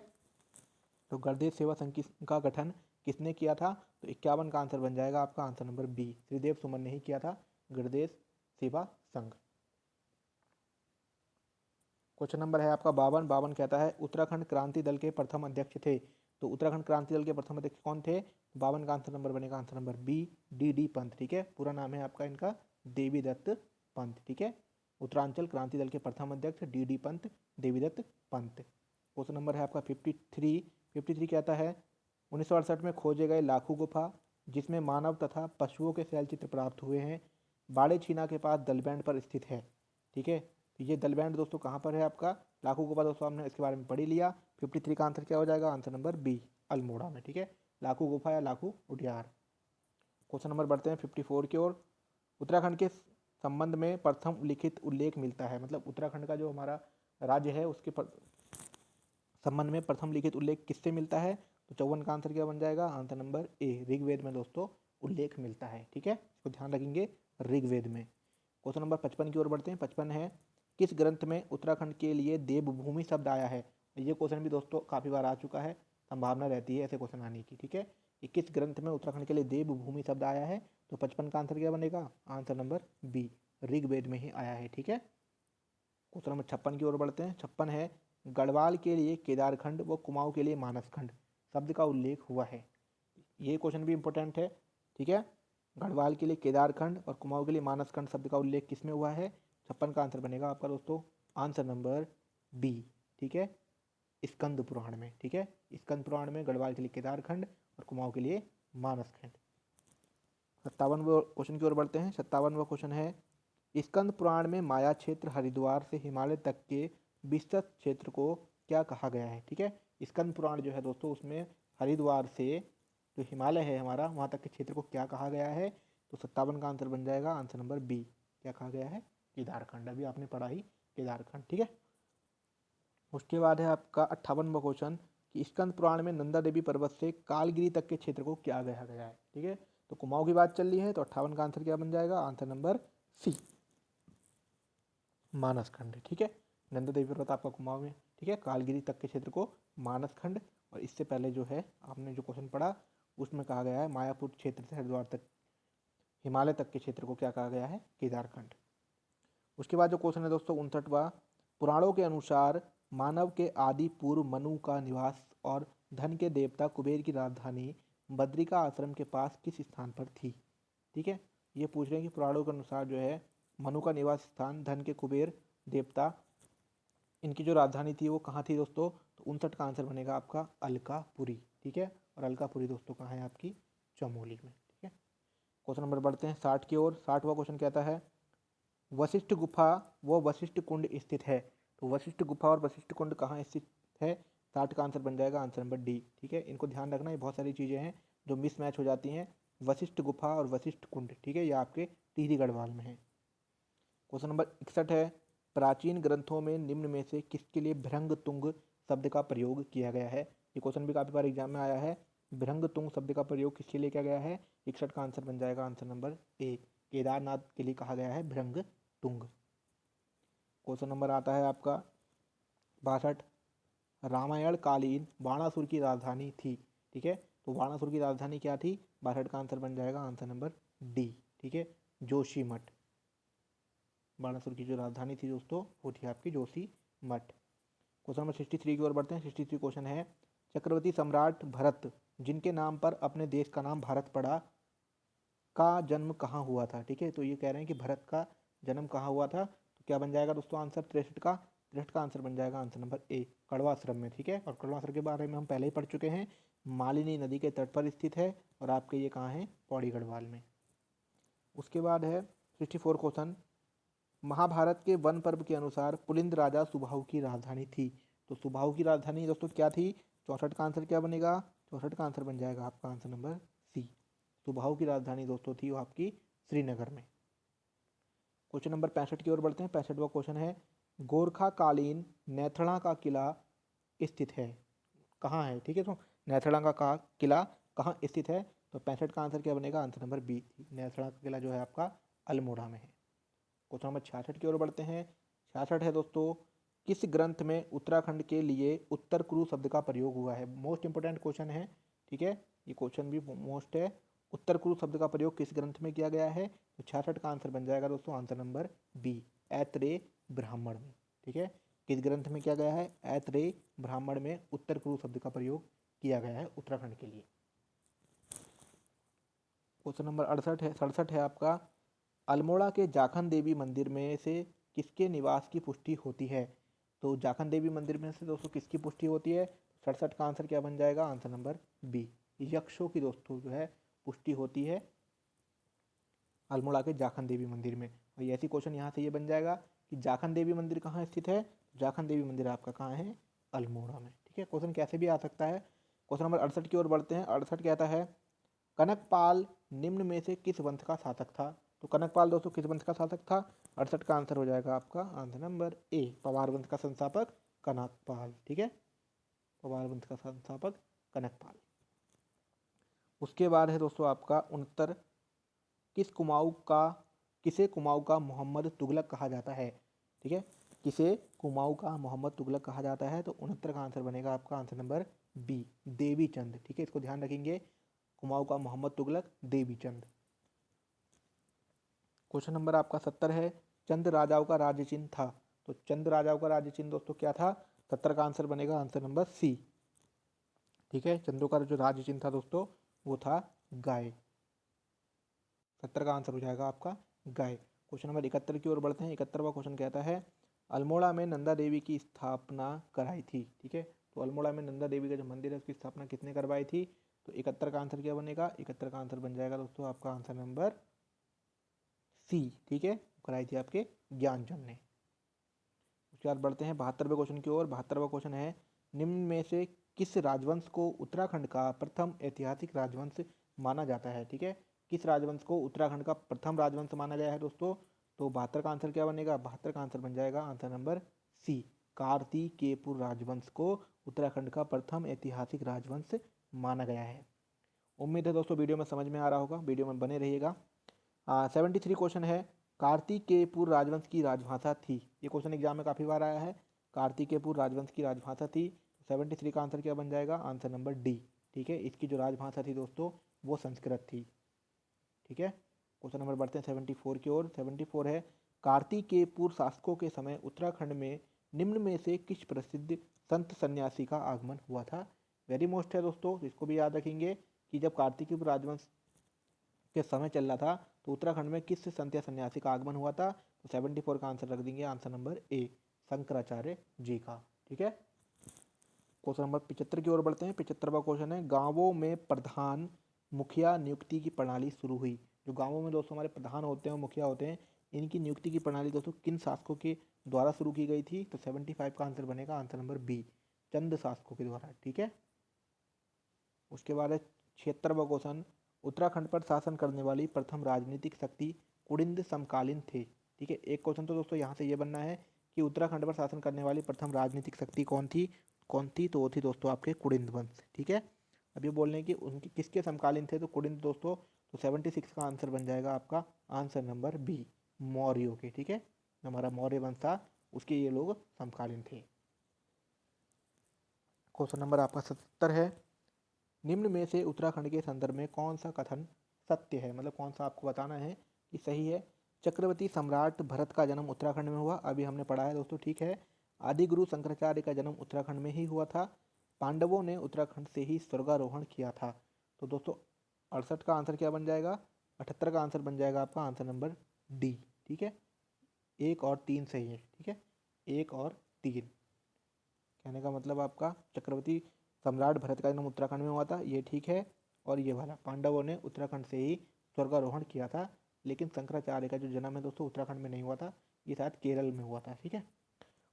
तो गणदेश सेवा संघ का गठन किसने किया था? तो 51 का आंसर बन जाएगा आपका आंसर नंबर बी, श्रीदेव सुमन ने ही किया था गणदेश सेवा संघ। क्वेश्चन नंबर है आपका 52। 52 कहता है उत्तराखंड क्रांति दल के प्रथम अध्यक्ष थे। तो उत्तराखंड क्रांति दल के प्रथम अध्यक्ष कौन थे? 52 का आंसर नंबर बनेगा answer number B, D Pant. ठीक है, पूरा नाम है आपका इनका देवीदत्त पंत। ठीक है, उत्तरांचल क्रांति दल के प्रथम अध्यक्ष D Pant, Devidatt Pant. Question number है आपका 53। 53 कहता है 1968 में खोजे गए लाखू गुफा जिसमें मानव तथा पशुओं के शैल चित्र प्राप्त हुए हैं, बाड़े छीना के पास दलबैंड पर स्थित है। ठीक है, तो ये दलबैंड दोस्तों कहाँ पर है आपका? लाखू गुफा दोस्तों हमने इसके बारे में पढ़ ही लिया। 53 का आंसर क्या हो जाएगा? आंसर नंबर बी, अल्मोड़ा में। ठीक है, लाखू गुफा या लाखू उडियार। क्वेश्चन नंबर बढ़ते हैं 54 की ओर। उत्तराखंड के संबंध में प्रथम लिखित उल्लेख मिलता है, मतलब उत्तराखंड का जो हमारा राज्य है उसके संबंध में प्रथम लिखित उल्लेख किससे मिलता है? तो 54 का आंसर क्या बन जाएगा? आंसर नंबर ए, ऋग्वेद में दोस्तों उल्लेख मिलता है। ठीक है, इसको ध्यान रखेंगे, ऋग्वेद में। क्वेश्चन नंबर 55 की ओर बढ़ते हैं। 55 है किस ग्रंथ में उत्तराखंड के लिए देवभूमि शब्द आया है? ये क्वेश्चन भी दोस्तों काफ़ी बार आ चुका है, संभावना रहती है ऐसे क्वेश्चन आने की। ठीक है, किस ग्रंथ में उत्तराखंड के लिए देवभूमि शब्द आया है? तो 55 का आंसर क्या बनेगा? आंसर नंबर बी, ऋग्वेद में ही आया है। ठीक है, क्वेश्चन नंबर 56 की ओर बढ़ते हैं। 56 है गढ़वाल के लिए केदारखंड व कुमाऊं के लिए मानसखंड शब्द का उल्लेख हुआ है। ये क्वेश्चन भी इंपॉर्टेंट है। ठीक है, गढ़वाल के लिए केदारखंड और कुमाऊं के लिए मानसखंड शब्द का उल्लेख किसमें हुआ है? 56 का आंसर बनेगा आपका दोस्तों आंसर नंबर बी। ठीक है, स्कंद पुराण में। ठीक है, स्कंद पुराण में गढ़वाल के लिए केदारखंड और कुमाऊं के लिए मानसखंड। 57वें क्वेश्चन की ओर बढ़ते हैं। 57वां क्वेश्चन है स्कंद पुराण में माया क्षेत्र हरिद्वार से हिमालय तक के विस्तृत क्षेत्र को क्या कहा गया है? ठीक है, स्कंद पुराण जो है दोस्तों उसमें हरिद्वार से जो हिमालय है हमारा वहाँ तक के क्षेत्र को क्या कहा गया है? तो 57 का आंसर बन जाएगा आंसर नंबर बी, क्या कहा गया है? केदारखंड। अभी आपने पढ़ा ही केदारखंड। ठीक है, उसके बाद है आपका 58वां क्वेश्चन कि स्कंद पुराण में नंदा देवी पर्वत से कालगिरी तक के क्षेत्र को क्या कहा गया है? ठीक है, तो कुमाऊं की बात चल रही है, तो 58 का आंसर क्या बन जाएगा? Answer number C, Manaskhand. ठीक है, नंदा देवी पर्वत आपका कुमाऊं में। ठीक है, कालगिरी तक के क्षेत्र को मानसखंड, और इससे पहले जो है आपने जो क्वेश्चन पढ़ा उसमें कहा गया है मायापुर क्षेत्र से हरिद्वार तक हिमालय तक के क्षेत्र को क्या कहा गया है? केदारखंड। उसके बाद जो क्वेश्चन है दोस्तों 59वां, पुराणों के अनुसार मानव के आदि पूर्व मनु का निवास और धन के देवता कुबेर की राजधानी बद्रिका आश्रम के पास किस स्थान पर थी? ठीक है, ये पूछ रहे हैं कि पुराणों के अनुसार जो है मनु का निवास स्थान, धन के कुबेर देवता, इनकी जो राजधानी थी वो कहाँ थी दोस्तों? तो 59 का आंसर बनेगा आपका अलकापुरी। ठीक है, और अलकापुरी दोस्तों कहाँ है आपकी? चमोली में। ठीक है, क्वेश्चन नंबर बढ़ते हैं 60 की ओर। 60वां क्वेश्चन कहता है वशिष्ठ गुफा व वशिष्ठ कुंड स्थित है। तो वशिष्ठ गुफा और वशिष्ठ कुंड कहाँ स्थित है? 60 का आंसर बन जाएगा आंसर नंबर डी। ठीक है, इनको ध्यान रखना, ये बहुत सारी चीज़ें हैं जो मिसमैच हो जाती हैं। वशिष्ठ गुफा और वशिष्ठ कुंड, ठीक है, ये आपके टिहरी गढ़वाल में है। क्वेश्चन नंबर 61 है प्राचीन ग्रंथों में निम्न में से किसके लिए भृंग तुंग शब्द का प्रयोग किया गया है? ये क्वेश्चन भी काफ़ी बार एग्जाम में आया है। भृंग तुंग शब्द का प्रयोग किसके लिए किया गया है? 61 का आंसर बन जाएगा आंसर नंबर ए, केदारनाथ के लिए कहा गया है भृंग तुंग। क्वेश्चन नंबर आता है आपका 62, रामायण कालीन बाणासुर की राजधानी थी। ठीक है, तो बाणासुर की राजधानी क्या थी? 62 का आंसर बन जाएगा आंसर नंबर डी। ठीक है, जोशीमठ। बाणासुर की जो राजधानी थी दोस्तों वो थी आपकी जोशीमठ। क्वेश्चन नंबर 63 की ओर बढ़ते हैं। 63 क्वेश्चन है चक्रवर्ती सम्राट भरत जिनके नाम पर अपने देश का नाम भारत पड़ा का जन्म कहाँ हुआ था? ठीक है, तो ये कह रहे हैं कि भरत का जन्म कहाँ हुआ था? तो क्या बन जाएगा दोस्तों आंसर 63 का? 63 का आंसर बन जाएगा आंसर नंबर ए, कड़वा आश्रम में। ठीक है, और कड़वा आश्रम के बारे में हम पहले ही पढ़ चुके हैं मालिनी नदी के तट पर स्थित है और आपके ये कहाँ है, पौड़ी गढ़वाल में। उसके बाद है 64 क्वेश्चन, महाभारत के वन पर्व के अनुसार पुलिंद राजा सुबाहु की राजधानी थी। तो सुबाहु की राजधानी दोस्तों क्या थी, 64 का आंसर क्या बनेगा, 64 का आंसर बन जाएगा आपका आंसर नंबर सी। सुबाहु की राजधानी दोस्तों थी वो आपकी श्रीनगर में। क्वेश्चन नंबर 65 की ओर बढ़ते हैं। 65वां क्वेश्चन है, गोरखाकालीन नैथड़ा का किला स्थित है, कहाँ है, ठीक है। तो नैथड़ा का किला कहाँ स्थित है, तो 65 का आंसर क्या बनेगा, आंसर नंबर बी। नैथड़ा का किला जो है आपका अल्मोड़ा में है। क्वेश्चन नंबर 66 की ओर बढ़ते हैं। 66 है दोस्तों, किस ग्रंथ में उत्तराखंड के लिए उत्तर कुरु शब्द का प्रयोग हुआ है। मोस्ट इंपोर्टेंट क्वेश्चन है, ठीक है, ये क्वेश्चन भी मोस्ट है। उत्तर कुरु शब्द का प्रयोग किस ग्रंथ में किया गया है, तो 66 का आंसर बन जाएगा दोस्तों आंसर नंबर बी, ऐतरेय ब्राह्मण में, ठीक है। किस ग्रंथ में किया गया है, ऐतरेय ब्राह्मण में उत्तर कुरु शब्द का प्रयोग किया गया है उत्तराखंड के लिए। क्वेश्चन नंबर 67 है आपका, अल्मोड़ा के जाखन देवी मंदिर में से किसके निवास की पुष्टि होती है। तो जाखन देवी मंदिर में से दोस्तों किसकी पुष्टि होती है, 67 का आंसर क्या बन जाएगा, आंसर नंबर बी, यक्षों की दोस्तों जो है पुष्टि होती है अल्मोड़ा के जाखन देवी मंदिर में। और ऐसी क्वेश्चन यहाँ से ये बन जाएगा कि जाखन देवी मंदिर कहाँ स्थित है, जाखन देवी मंदिर आपका कहाँ है, अल्मोड़ा में, ठीक है। क्वेश्चन कैसे भी आ सकता है। क्वेश्चन नंबर 68 की ओर बढ़ते हैं। 68 कहता है, कनकपाल निम्न में से किस वंश का शासक था। तो कनकपाल दोस्तों किस वंश का शासक था, 68 का आंसर हो जाएगा आपका आंसर नंबर ए, पवार वंश का संस्थापक कनकपाल, ठीक है, पवार वंश का संस्थापक कनकपाल। उसके बाद है दोस्तों आपका 69, किसे कुमाऊँ का मोहम्मद तुगलक कहा जाता है, ठीक है, किसे कुमाऊँ का मोहम्मद तुगलक कहा जाता है। तो 69 का आंसर बनेगा आपका आंसर नंबर बी, देवी चंद, ठीक है, इसको ध्यान रखेंगे, कुमाऊँ का मोहम्मद तुगलक देवी चंद। क्वेश्चन नंबर आपका 70 है, चंद राजाओं का राज्य चिन्ह था। तो चंद राजाओं का राज्य चिन्ह दोस्तों क्या था, 70 का आंसर बनेगा आंसर नंबर सी, ठीक है। चंदों का जो राज्य चिन्ह था दोस्तों वो था गाय, 70 का आंसर हो जाएगा आपका गाय। क्वेश्चन नंबर 71 की ओर बढ़ते हैं। 71वां क्वेश्चन कहता है, अल्मोड़ा में नंदा देवी की स्थापना कराई थी, ठीक है। तो अल्मोड़ा में नंदा देवी का जो मंदिर है उसकी स्थापना किसने करवाई थी, तो 71 का आंसर क्या बनेगा, 71 का आंसर बन जाएगा दोस्तों आपका आंसर नंबर सी, ठीक है, कराई थी आपके ज्ञानचंद ने। उसके बाद बढ़ते हैं 72वें क्वेश्चन की ओर। 72वां क्वेश्चन है, निम्न में से किस राजवंश को उत्तराखंड का प्रथम ऐतिहासिक राजवंश माना जाता है, ठीक है, किस राजवंश को उत्तराखंड का प्रथम राजवंश माना गया है दोस्तों। तो 72 का आंसर क्या बनेगा, 72 का आंसर बन जाएगा आंसर नंबर सी, कार्तिकेयपुर राजवंश को उत्तराखंड का प्रथम ऐतिहासिक राजवंश माना गया है। उम्मीद है दोस्तों वीडियो में समझ में आ रहा होगा, वीडियो में बने रहिएगा। 73 क्वेश्चन है, कार्तिकेयपुर राजवंश की राजभाषा थी। ये क्वेश्चन एग्जाम में काफ़ी बार आया है, कार्तिकेयपुर राजवंश की राजभाषा थी। 73 का आंसर क्या बन जाएगा, आंसर नंबर डी, ठीक है, इसकी जो राजभाषा थी दोस्तों वो संस्कृत थी, ठीक है। क्वेश्चन नंबर बढ़ते हैं 74 की ओर। 74 है, कार्तिकेयपुर शासकों के समय उत्तराखंड में निम्न में से किस प्रसिद्ध संत सन्यासी का आगमन हुआ था। वेरी मोस्ट है दोस्तों, इसको भी याद रखेंगे कि जब कार्तिकेयपुर राजवंश के समय चल रहा था तो उत्तराखंड में किस संत या सन्यासी का आगमन हुआ था। तो 74 का आंसर रख देंगे आंसर नंबर ए, शंकराचार्य जी का, ठीक है। क्वेश्चन नंबर 75 की ओर बढ़ते हैं। 75वां क्वेश्चन है, गांवों में प्रधान मुखिया नियुक्ति की प्रणाली शुरू हुई। जो गांवों में दोस्तों हमारे प्रधान होते हैं और मुखिया होते हैं, इनकी नियुक्ति की प्रणाली दोस्तों किन शासकों के द्वारा शुरू की गई थी। तो 75 का आंसर बनेगा आंसर नंबर बी, चंद शासकों के द्वारा, ठीक है। उसके बाद है 76वां क्वेश्चन, उत्तराखंड पर शासन करने वाली प्रथम राजनीतिक शक्ति कुड़िंद समकालीन थे, ठीक है। एक क्वेश्चन तो दोस्तों यहाँ से ये बनना है कि उत्तराखंड पर शासन करने वाली प्रथम राजनीतिक शक्ति कौन थी, तो वो थी दोस्तों आपके कुड़िंद वंश, ठीक है। अब ये बोल रहे हैं कि उनके किसके समकालीन थे, तो कुड़िंद दोस्तों, तो 76 का आंसर बन जाएगा आपका आंसर नंबर बी, मौर्यों के, ठीक है, हमारा मौर्य वंश था उसके ये लोग समकालीन थे। क्वेश्चन नंबर आपका 77 है, निम्न में से उत्तराखंड के संदर्भ में कौन सा कथन सत्य है, मतलब कौन सा आपको बताना है कि सही है। चक्रवर्ती सम्राट भरत का जन्म उत्तराखंड में हुआ, अभी हमने पढ़ा है दोस्तों, ठीक है। आदि गुरु शंकराचार्य का जन्म उत्तराखंड में ही हुआ था। पांडवों ने उत्तराखंड से ही स्वर्गारोहण किया था। तो दोस्तों 68 का आंसर क्या बन जाएगा, 78 का आंसर बन जाएगा आपका आंसर नंबर डी, ठीक है, 1 और 3 सही है, ठीक है, 1 और 3, कहने का मतलब आपका चक्रवर्ती सम्राट भरत का जन्म उत्तराखंड में हुआ था, ये ठीक है। और ये वाला पांडवों ने उत्तराखंड से ही स्वर्गारोहण किया था, लेकिन शंकराचार्य का जो जन्म है दोस्तों उत्तराखंड में नहीं हुआ था, ये शायद केरल में हुआ था, ठीक है।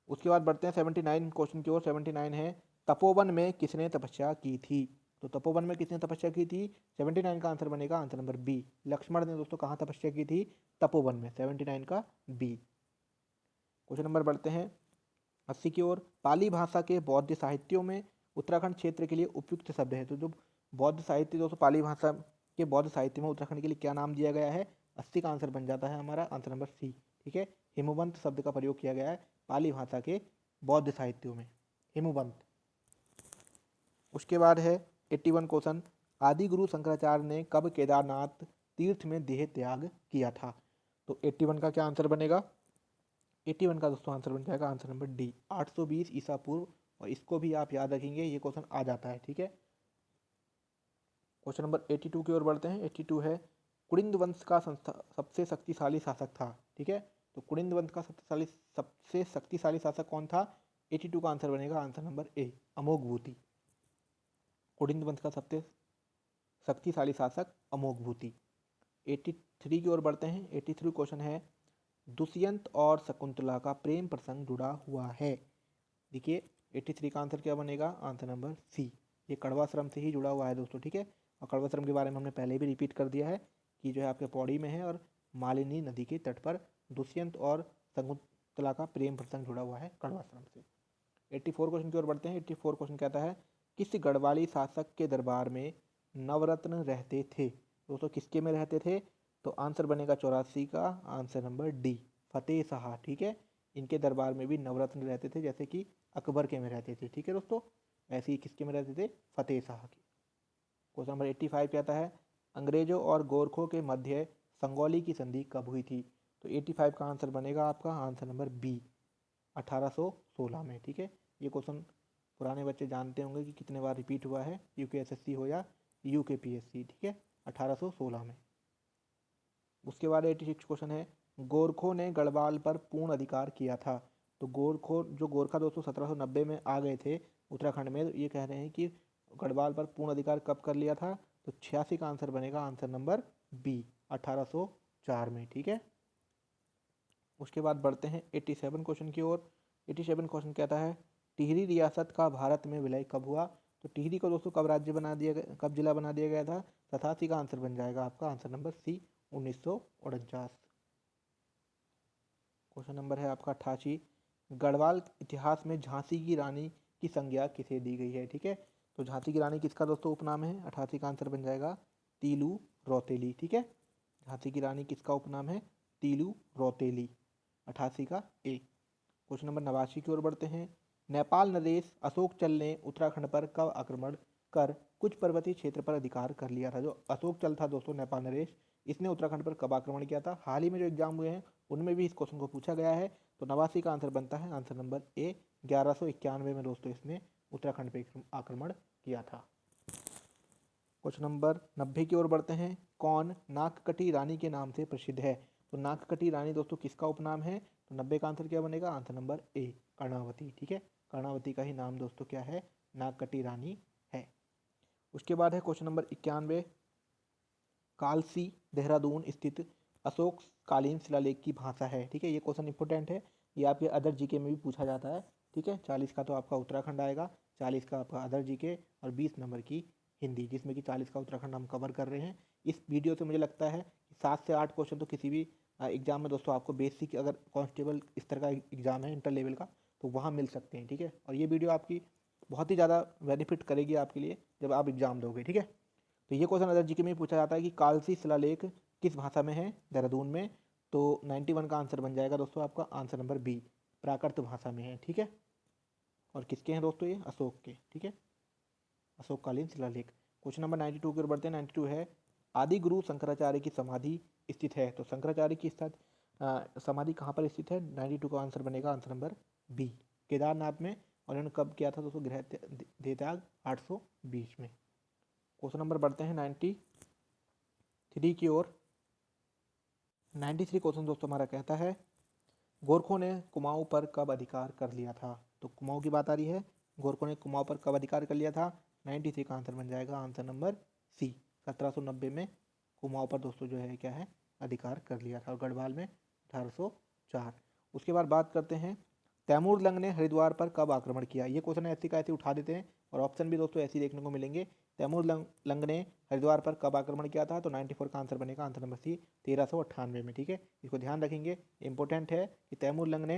उसके बाद बढ़ते हैं 79 क्वेश्चन की ओर। 79 है, तपोवन में किसने तपस्या की थी? तो तपोवन में किसने तपस्या की थी? 79 का आंसर बनेगा आंसर नंबर बी, लक्ष्मण ने दोस्तों कहाँ तपस्या की थी? तपोवन में। 79 का बी। क्वेश्चन नंबर बढ़ते हैं 80 की ओर। पाली भाषा के बौद्ध साहित्यों में उत्तराखंड क्षेत्र के लिए उपयुक्त शब्द है। तो जो बौद्ध साहित्य दोस्तों पाली भाषा के बौद्ध साहित्य में उत्तराखंड के लिए क्या नाम दिया गया है? 80 का आंसर बन जाता है हमारा आंसर नंबर सी, ठीक है। हिमवंत शब्द का प्रयोग किया गया है पाली भाषा के बौद्ध साहित्यों में, हिमवंत। उसके बाद है 81 क्वेश्चन, आदि गुरु शंकराचार्य ने कब केदारनाथ तीर्थ में देह त्याग किया था? तो 81 का क्या आंसर बनेगा? 81 का दोस्तों आंसर बन जाएगा आंसर नंबर डी, 820 ईसा पूर्व। और इसको भी आप याद रखेंगे, ये क्वेश्चन आ जाता है, ठीक है। क्वेश्चन नंबर 82 की ओर बढ़ते हैं। 82 है, कुड़िंद वंश का सबसे शक्तिशाली शासक था, ठीक है। तो कुड़िंद वंश का सबसे शक्तिशाली शासक कौन था? 82 का आंसर बनेगा आंसर नंबर ए, अमोघभूति। कुड़िंद वंश का सबसे शक्तिशाली शासक अमोघभूति। 83 की ओर बढ़ते हैं। 83 क्वेश्चन है, दुष्यंत और शकुंतला का प्रेम प्रसंग जुड़ा हुआ है। देखिए 83 का आंसर क्या बनेगा? आंसर नंबर सी, ये कड़वा श्रम से ही जुड़ा हुआ है दोस्तों, ठीक है। और कड़वा श्रम के बारे में हमने पहले भी रिपीट कर दिया है कि जो है आपके पौड़ी में है और मालिनी नदी के तट पर दुष्यंत और शकुंतला का प्रेम प्रसंग जुड़ा हुआ है कड़वा श्रम से। 84 क्वेश्चन की ओर बढ़ते हैं। 84 क्वेश्चन कहता है, किस गढ़वाली शासक के दरबार में नवरत्न रहते थे? दोस्तों किसके में रहते थे? तो आंसर बनेगा 84 का आंसर नंबर डी, फतेह शाह, ठीक है। इनके दरबार में भी नवरत्न रहते थे, जैसे कि अकबर के में रहते थे, ठीक है दोस्तों। ऐसे ही किसके में रहते थे? फतेह शाह के। क्वेश्चन नंबर 85 कहता है, अंग्रेजों और गोरखों के मध्य संगौली की संधि कब हुई थी? तो 85 का आंसर बनेगा आपका आंसर नंबर बी, 1816 में, ठीक है। ये क्वेश्चन पुराने बच्चे जानते होंगे कि कितने बार रिपीट हुआ है, यूकेएसएससी हो या यूकेपीएससी, ठीक है, 1816 में। उसके बाद 86 क्वेश्चन है, गोरखों ने गढ़वाल पर पूर्ण अधिकार किया था। तो गोरखा दोस्तों 1790 में आ गए थे उत्तराखंड में, तो ये कह रहे हैं कि गढ़वाल पर पूर्ण अधिकार कब कर लिया था? तो 86 का आंसर बनेगा आंसर नंबर बी, 1804 में, ठीक है। उसके बाद बढ़ते हैं 87 क्वेश्चन की ओर। 87 क्वेश्चन कहता है, टिहरी रियासत का भारत में विलय कब हुआ? तो टिहरी को दोस्तों कब राज्य बना दिया गया, कब जिला बना दिया गया था? 87 का आंसर बन जाएगा आपका answer number C, 1949। Question number है आपका 88, गढ़वाल इतिहास में झांसी की रानी की संज्ञा किसे दी गई है? ठीक है, तो झांसी की रानी किसका दोस्तों उपनाम है? 88 का आंसर बन जाएगा तीलू रौतेली, ठीक है। झांसी की रानी किसका उपनाम है? तीलू रौतेली, 88 का ए। क्वेश्चन नंबर 89 की ओर बढ़ते हैं। नेपाल नरेश अशोक चल ने उत्तराखंड पर कब आक्रमण कर कुछ पर्वतीय क्षेत्र पर अधिकार कर लिया था? जो अशोक चल था दोस्तों नेपाल नरेश, इसने उत्तराखंड पर कब आक्रमण किया था? हाल ही में जो एग्जाम हुए हैं उनमें भी इस क्वेश्चन को पूछा गया है। तो 89 का आंसर बनता है आंसर नंबर ए, 1191 में दोस्तों इसने उत्तराखंड पर आक्रमण किया था। क्वेश्चन नंबर 90 की ओर बढ़ते हैं। कौन नाककटी रानी के नाम से प्रसिद्ध है? तो नाककटी रानी दोस्तों किसका उपनाम है? तो 90 का आंसर क्या बनेगा? आंसर नंबर ए, कर्णावती, ठीक है। कर्णावती का ही नाम दोस्तों क्या है? नाककटी रानी है। उसके बाद है क्वेश्चन नंबर 91, कालसी देहरादून स्थित अशोक कालीन शिलालेख की भाषा है, ठीक है। ये क्वेश्चन इंपॉर्टेंट है, ये आपके अदर जीके में भी पूछा जाता है, ठीक है। 40 का तो आपका उत्तराखंड आएगा, 40 का आपका अदर जीके और 20 नंबर की हिंदी, जिसमें कि 40 का उत्तराखंड हम कवर कर रहे हैं। इस वीडियो से मुझे लगता है कि 7 से 8 क्वेश्चन तो किसी भी एग्जाम में दोस्तों आपको बेसिक, अगर कांस्टेबल इस तरह का एग्जाम है इंटर लेवल का, तो वहाँ मिल सकते हैं, ठीक है। और ये वीडियो आपकी बहुत ही ज़्यादा बेनिफिट करेगी आपके लिए जब आप एग्जाम दोगे, ठीक है। तो ये क्वेश्चन अदर जीके में पूछा जाता है कि कालसी शिलालेख किस भाषा में है? देहरादून में। तो 91 का आंसर बन जाएगा दोस्तों आपका आंसर नंबर बी, प्राकृत भाषा में है, ठीक है। और किसके हैं दोस्तों? ये अशोक के, ठीक है, अशोककालीन शिलालेख। क्वेश्चन नंबर 92 की ओर बढ़ते हैं। 92 है, आदि गुरु शंकराचार्य की समाधि स्थित है। तो शंकराचार्य की समाधि कहाँ पर स्थित है? 92 का आंसर बनेगा आंसर नंबर बी, केदारनाथ में। और इन्होंने कब किया था दोस्तों गृह देह त्याग? 820 में। क्वेश्चन नंबर बढ़ते हैं 93 की ओर। 93 क्वेश्चन दोस्तों हमारा कहता है, गोरखों ने कुमाऊं पर कब अधिकार कर लिया था? तो कुमाऊं की बात आ रही है, गोरखों ने कुमाऊं पर कब अधिकार कर लिया था? 93 का आंसर बन जाएगा आंसर नंबर सी। 1790 में कुमाऊं पर दोस्तों जो है क्या है अधिकार कर लिया था, और गढ़वाल में 1804। उसके बाद बात करते हैं तैमूर लंग ने हरिद्वार पर कब आक्रमण किया। ये क्वेश्चन ऐसे का ऐसे उठा देते हैं और ऑप्शन भी दोस्तों ऐसे ही देखने को मिलेंगे। तैमूर लंग ने हरिद्वार पर कब आक्रमण किया था? तो 94 का आंसर बनेगा आंसर नंबर सी 1398 में। ठीक है, इसको ध्यान रखेंगे, इंपॉर्टेंट है कि तैमूर लंग ने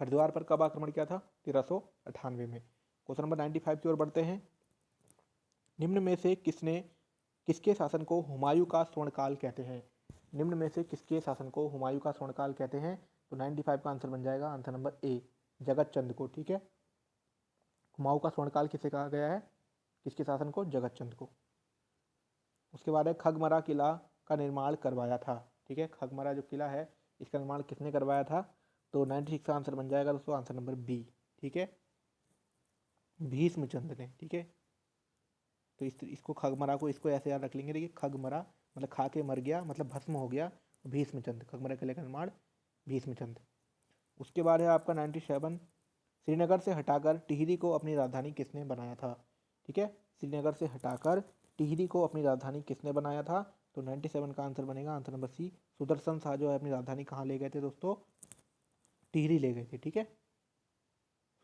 हरिद्वार पर कब आक्रमण किया था? 1398 में। क्वेश्चन नंबर 95 की ओर बढ़ते हैं। निम्न में से किसके शासन को हुमायूं का स्वर्णकाल कहते हैं? निम्न में से किसके शासन को हुमायूं का स्वर्णकाल कहते हैं? तो 95 का आंसर बन जाएगा आंसर नंबर ए, जगत चंद को। ठीक है, हुमायूं का स्वर्णकाल किसे कहा गया है? किसके शासन को? जगत चंद को। उसके बाद है खगमरा किला का निर्माण करवाया था। ठीक है, खगमरा जो किला है इसका निर्माण किसने करवाया था? तो 96 का आंसर बन जाएगा दोस्तों आंसर नंबर बी। ठीक है, भीष्मचंद ने। ठीक है, तो इसको खगमरा को इसको ऐसे याद रख लेंगे। देखिए खगमरा मतलब खा के मर गया, मतलब भस्म हो गया, भीष्मचंद, खगमरा किले का निर्माण भीष्मचंद। उसके बाद है आपका 97, श्रीनगर से हटाकर टिहरी को अपनी राजधानी किसने बनाया था? ठीक है, श्रीनगर से हटाकर टिहरी को अपनी राजधानी किसने बनाया था? तो 97 का आंसर बनेगा answer number C, Sudarshan Shah जो है अपनी राजधानी कहाँ ले गए थे दोस्तों? टिहरी ले गए थे। ठीक है,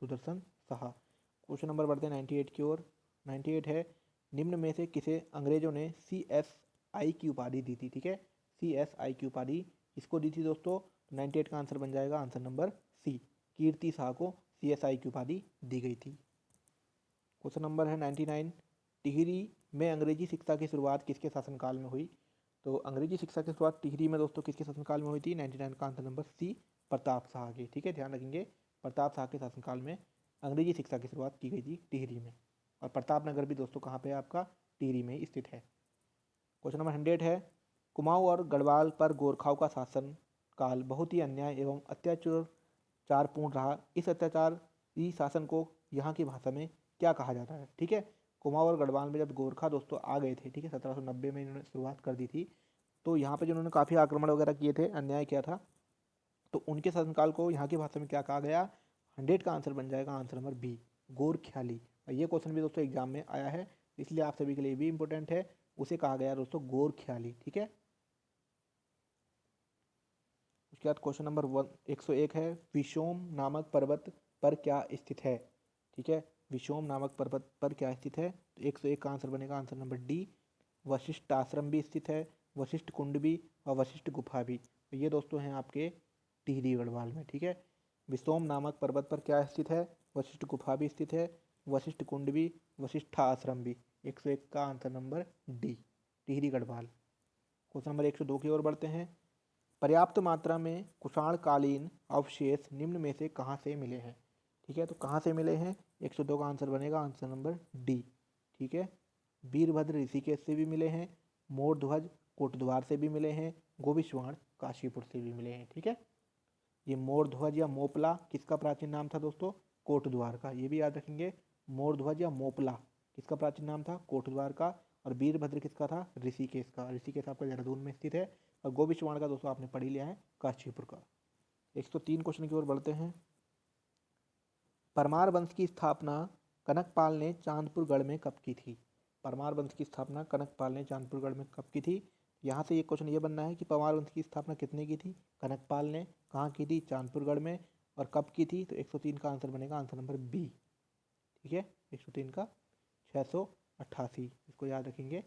सुदर्शन शाह। क्वेश्चन नंबर बढ़ते हैं 98 की ओर। 98 है निम्न में से किसे अंग्रेजों ने CSI की उपाधि दी थी? ठीक है, CSI की उपाधि किसको दी थी दोस्तों? 98 का आंसर बन जाएगा आंसर नंबर सी, कीर्ति शाह को CSI की उपाधि दी गई थी। क्वेश्चन नंबर है 99, टिहरी में अंग्रेजी शिक्षा की शुरुआत किसके शासनकाल में हुई? तो अंग्रेजी शिक्षा की शुरुआत टिहरी में दोस्तों किसके शासनकाल में हुई थी? 99 का answer number C, Pratap Shah की। ठीक है, ध्यान रखेंगे, प्रताप शाह के शासनकाल में अंग्रेजी शिक्षा की शुरुआत की गई थी टिहरी में। और प्रताप नगर भी दोस्तों कहाँ पे है आपका? टिहरी में ही स्थित है। क्वेश्चन नंबर 100 है कुमाऊं और गढ़वाल पर गोरखाओं का शासन काल बहुत ही अन्याय एवं अत्याचारपूर्ण रहा। इस अत्याचारी शासन को यहाँ की भाषा में क्या कहा जाता है? ठीक है, कुमाऊं और गढ़वाल में जब गोरखा दोस्तों आ गए थे, ठीक है, 1790 में इन्होंने शुरुआत कर दी थी, तो यहाँ पे जो उन्होंने काफ़ी आक्रमण वगैरह किए थे, अन्याय किया था, तो उनके शासनकाल को यहाँ की भाषा में क्या कहा गया? 100 का आंसर बन जाएगा आंसर नंबर बी, गोरख्याली। और ये क्वेश्चन भी दोस्तों एग्जाम में आया है, इसलिए आप सभी के लिए भी इंपॉर्टेंट है। उसे कहा गया दोस्तों गोरख्याली। ठीक है, उसके बाद क्वेश्चन नंबर 101 है विशोम नामक पर्वत पर क्या स्थित है? ठीक है, विशोम नामक पर्वत पर क्या स्थित है? तो 101 का आंसर बनेगा आंसर नंबर डी, वशिष्ठ आश्रम भी स्थित है, वशिष्ठ कुंड भी और वशिष्ठ गुफा भी। तो ये दोस्तों हैं आपके टिहरी गढ़वाल में। ठीक है, विशोम नामक पर्वत पर क्या स्थित है? वशिष्ठ गुफा भी स्थित है, वशिष्ठ कुंड भी, वशिष्ठ आश्रम भी। 101 का answer number D, Tehri Garhwal. Question number 102 की ओर बढ़ते हैं। पर्याप्त मात्रा में कुषाणकालीन अवशेष निम्न में से कहाँ से मिले हैं? ठीक है, तो कहाँ से मिले हैं? 102 का आंसर बनेगा आंसर नंबर डी। ठीक है, वीरभद्र ऋषिकेश से भी मिले हैं, मोरध्वज कोटद्वार से भी मिले हैं, गोविष्वाण काशीपुर से भी मिले हैं। ठीक है, ये मोरध्वज या मोपला किसका प्राचीन नाम था दोस्तों? कोटद्वार का। ये भी याद रखेंगे, मोरध्वज या मोपला किसका प्राचीन नाम था? कोटद्वार का। और वीरभद्र किसका था? ऋषिकेश का। ऋषिकेश आपका देहरादून में स्थित है। और गोविष्वाण का दोस्तों आपने पढ़ ही लिया है, काशीपुर का। 103 क्वेश्चन की ओर बढ़ते हैं। परमार वंश की स्थापना कनकपाल ने चांदपुर गढ़ में कब की थी? परमार वंश की स्थापना कनकपाल ने चांदपुर गढ़ में कब की थी? यहाँ से ये क्वेश्चन ये बनना है कि परमार वंश की स्थापना कितने की थी? कनकपाल ने। कहाँ की थी? चांदपुर गढ़ में। और कब की थी? तो 103 का आंसर बनेगा आंसर नंबर बी। ठीक है, 103 का 688, इसको याद रखेंगे।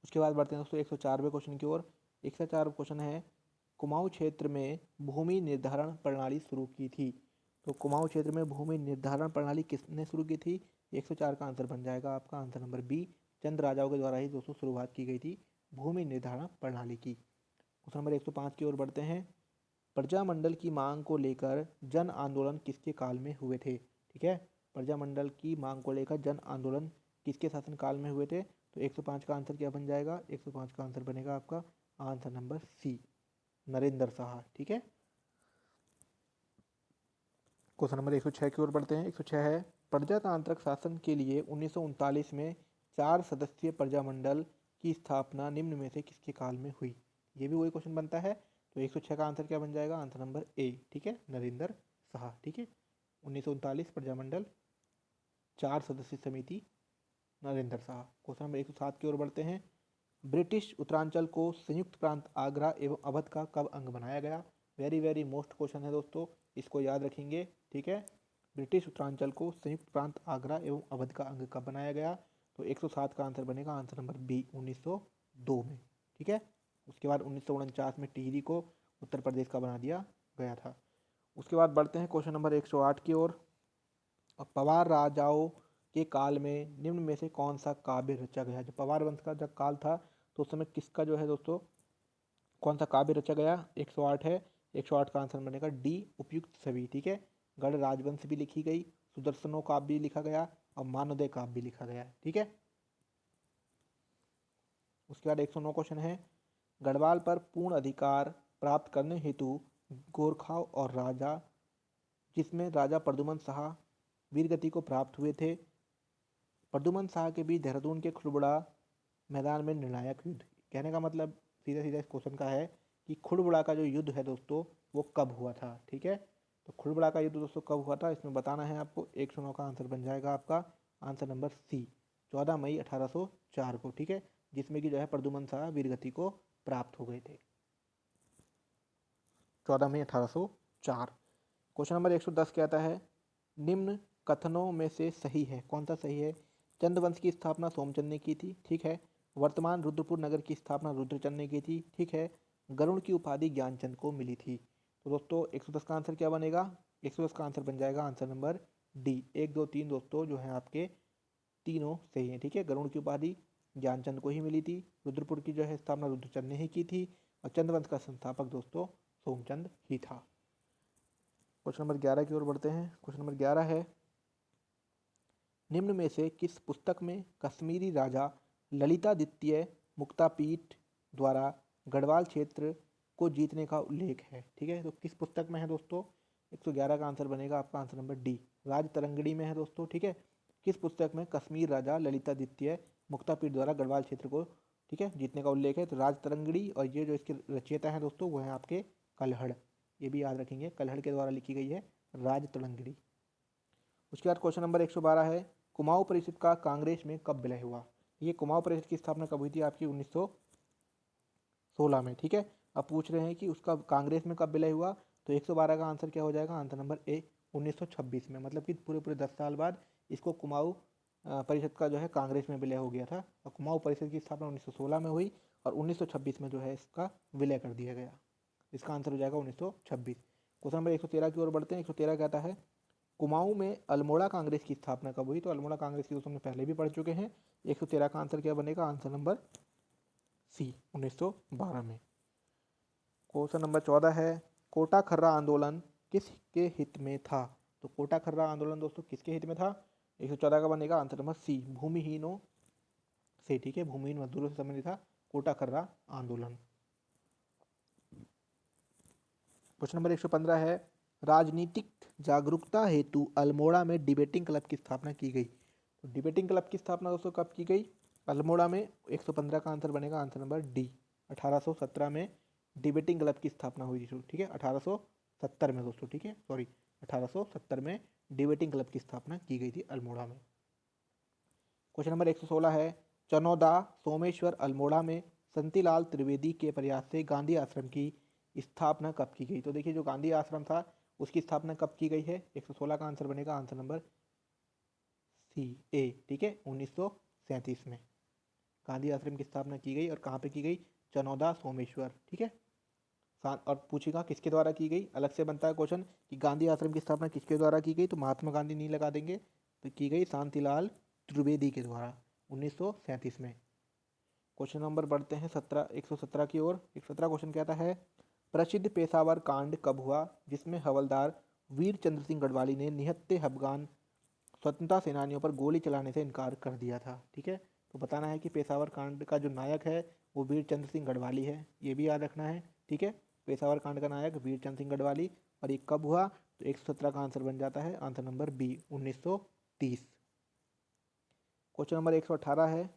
उसके बाद बढ़ते हैं दोस्तों 104वें क्वेश्चन की ओर। 104 क्वेश्चन है कुमाऊं क्षेत्र में भूमि निर्धारण प्रणाली शुरू की थी। तो कुमाऊं क्षेत्र में भूमि निर्धारण प्रणाली किसने शुरू की थी? 104 का आंसर बन जाएगा आपका आंसर नंबर बी, चंद राजाओं के द्वारा ही दोस्तों शुरुआत की गई थी भूमि निर्धारण प्रणाली की। क्वेश्चन नंबर 105 की ओर बढ़ते हैं। प्रजामंडल की मांग को लेकर जन आंदोलन किसके काल में हुए थे? ठीक है, प्रजामंडल की मांग को लेकर जन आंदोलन किसके शासनकाल में हुए थे? तो 105 का आंसर क्या बन जाएगा? 105 का आंसर बनेगा आपका answer number C, Narendra Shah. ठीक है, क्वेश्चन नंबर 106 की ओर बढ़ते हैं। 106 है प्रजातांत्रिक शासन के लिए 1939 में 4 सदस्यीय प्रजामंडल की स्थापना निम्न में से किसके काल में हुई? ये भी वही क्वेश्चन बनता है। तो 106 का आंसर क्या बन जाएगा? आंसर नंबर ए। ठीक है, नरेंद्र शाह। ठीक है, 1939 प्रजामंडल, 4 सदस्य समिति, नरेंद्र शाह। क्वेश्चन नंबर 107 की ओर बढ़ते हैं। ब्रिटिश उत्तरांचल को संयुक्त प्रांत आगरा एवं अवध का कब अंग बनाया गया? वेरी वेरी मोस्ट क्वेश्चन है दोस्तों, इसको याद रखेंगे। ठीक है, ब्रिटिश उत्तरांचल को संयुक्त प्रांत आगरा एवं अवध का अंग कब बनाया गया? तो 107 का आंसर बनेगा आंसर नंबर बी, 1902 में। ठीक है, उसके बाद 1949 में टिहरी को उत्तर प्रदेश का बना दिया गया था। उसके बाद बढ़ते हैं क्वेश्चन नंबर 108 की ओर। पवार राजाओं के काल में निम्न में से कौन सा काव्य रचा गया? जब पवार वंश का जब काल था तो उस समय किसका जो है दोस्तों कौन सा काव्य रचा गया? 108 है, 108 का आंसर बनेगा डी, उपयुक्त सभी। ठीक है, गढ़ राजवंश भी लिखी गई, सुदर्शनों काव्य भी लिखा गया और मानवोदय काव्य भी लिखा गया। ठीक है, उसके बाद 109 क्वेश्चन है। गढ़वाल पर पूर्ण अधिकार प्राप्त करने हेतु गोरखाओं और राजा, जिसमें राजा प्रद्युमन शाह वीरगति को प्राप्त हुए थे, प्रद्युमन शाह के बीच देहरादून के खुड़बुड़ा मैदान में निर्णायक युद्ध। कहने का मतलब सीधा सीधा इस क्वेश्चन का है कि खुड़बुड़ा का जो युद्ध है दोस्तों वो कब हुआ था? ठीक है, तो खुड़बुड़ा का युद्ध दोस्तों कब हुआ था इसमें बताना है आपको। 109 का आंसर बन जाएगा आपका आंसर नंबर सी, 14 मई 1804 को। ठीक है, जिसमें कि जो है प्रद्युमन शाह वीरगति को प्राप्त हो गए थे, 14 मई 1804। क्वेश्चन नंबर 110 कहता है निम्न कथनों में से सही है? कौन सा सही है? चंद्रवंश की स्थापना सोमचंद ने की थी। ठीक है, वर्तमान रुद्रपुर नगर की स्थापना रुद्रचंद ने की थी। ठीक है, गरुड़ की उपाधि ज्ञानचंद को मिली थी। तो दोस्तों 110 का आंसर क्या बनेगा? 110 का आंसर बन जाएगा आंसर नंबर डी, 1 2 3 दोस्तों जो है आपके तीनों सही हैं। ठीक है, गरुड़ की उपाधि ज्ञानचंद को ही मिली थी, रुद्रपुर की जो है स्थापना रुद्रचंद ने ही की थी और चंद्रवंश का संस्थापक दोस्तों सोमचंद ही था। क्वेश्चन नंबर 11 की ओर बढ़ते हैं। क्वेश्चन नंबर 11 है निम्न में से किस पुस्तक में कश्मीरी राजा ललितादित्य मुक्तापीठ द्वारा गढ़वाल क्षेत्र को जीतने का उल्लेख है? ठीक है, तो किस पुस्तक में है दोस्तों? 111 का आंसर बनेगा आपका आंसर नंबर डी, राज तरंगिणी में है दोस्तों। ठीक है, किस पुस्तक में कश्मीर राजा ललितादित्य मुक्तापीठ द्वारा गढ़वाल क्षेत्र को ठीक है जीतने का उल्लेख है? तो राज तरंगिणी, और ये जो इसके रचयिता हैं दोस्तों वो हैं आपके कल्हड़, ये भी याद रखेंगे, कल्हड़ के द्वारा लिखी गई है राज तरंगिणी। उसके बाद क्वेश्चन नंबर 112 है कुमाऊं परिषद का कांग्रेस में कब विलय हुआ? ये कुमाऊं परिषद की स्थापना कब हुई थी आपकी? 1916 में। ठीक है, अब पूछ रहे हैं कि उसका कांग्रेस में कब विलय हुआ, तो 112 का आंसर क्या हो जाएगा? आंसर नंबर ए, 1926 में। मतलब कि पूरे पूरे 10 साल बाद इसको कुमाऊं परिषद का जो है कांग्रेस में विलय हो गया था और कुमाऊं परिषद की स्थापना 1916 में हुई और 1926 में जो है इसका विलय कर दिया गया। इसका आंसर हो जाएगा 1926। क्वेश्चन नंबर 113 की ओर बढ़ते हैं। 113 कहता है कुमाऊं में अल्मोड़ा कांग्रेस की स्थापना कब हुई? तो अल्मोड़ा कांग्रेस की दोस्तों हमने पहले भी पढ़ चुके हैं। 113 का आंसर क्या बनेगा? आंसर नंबर सी, 1912 में। क्वेश्चन नंबर 14 है कोटा खर्रा आंदोलन किसके हित में था? तो कोटा खर्रा आंदोलन दोस्तों किसके हित में था? 114 का बनेगा आंसर नंबर सी, भूमिहीनों से। ठीक है, भूमिहीन मजदूरों से संबंधित था कोटा खर्रा आंदोलन। क्वेश्चन नंबर 115 है राजनीतिक जागरूकता हेतु अल्मोड़ा में डिबेटिंग क्लब की स्थापना की गई। तो डिबेटिंग क्लब की स्थापना दोस्तों कब की गई? अल्मोड़ा में। 115 का आंसर बनेगा आंसर नंबर डी, 1817 में डिबेटिंग क्लब की स्थापना हुई थी। ठीक है, 1870 में दोस्तों। ठीक है, सॉरी 1870 में डिबेटिंग क्लब की स्थापना की गई थी अल्मोड़ा में। क्वेश्चन नंबर 116 है चनौदा सोमेश्वर अल्मोड़ा में संतीलाल त्रिवेदी के प्रयास से गांधी आश्रम की स्थापना कब की गई? तो देखिए जो गांधी आश्रम था उसकी स्थापना कब की गई है? 116 का आंसर बनेगा आंसर नंबर सी, ए। ठीक है, 1937 में गांधी आश्रम की स्थापना की गई और कहाँ पे की गई? चनौदा सोमेश्वर। ठीक है, और पूछेगा किसके द्वारा की गई, अलग से बनता है क्वेश्चन कि गांधी आश्रम की स्थापना किसके द्वारा की गई, तो महात्मा गांधी नहीं लगा देंगे, तो की गई शांतिलाल त्रिवेदी के द्वारा 1937 में। क्वेश्चन नंबर बढ़ते हैं 117 की ओर। 117 क्वेश्चन कहता है प्रसिद्ध पेशावर कांड कब हुआ जिसमें हवलदार वीर चंद्र सिंह गढ़वाली ने निहत्थे अफगान स्वतंत्रता सेनानियों पर गोली चलाने से इनकार कर दिया था? ठीक है, तो बताना है कि पेशावर कांड का जो नायक है वो वीर चंद्र सिंह गढ़वाली है, ये भी याद रखना है। ठीक है, पेशावर कांड का नायक वीर चंद्र सिंह गढ़वाली, और ये कब हुआ? तो 117 का आंसर बन जाता है answer number B, 1930। Question number 118 है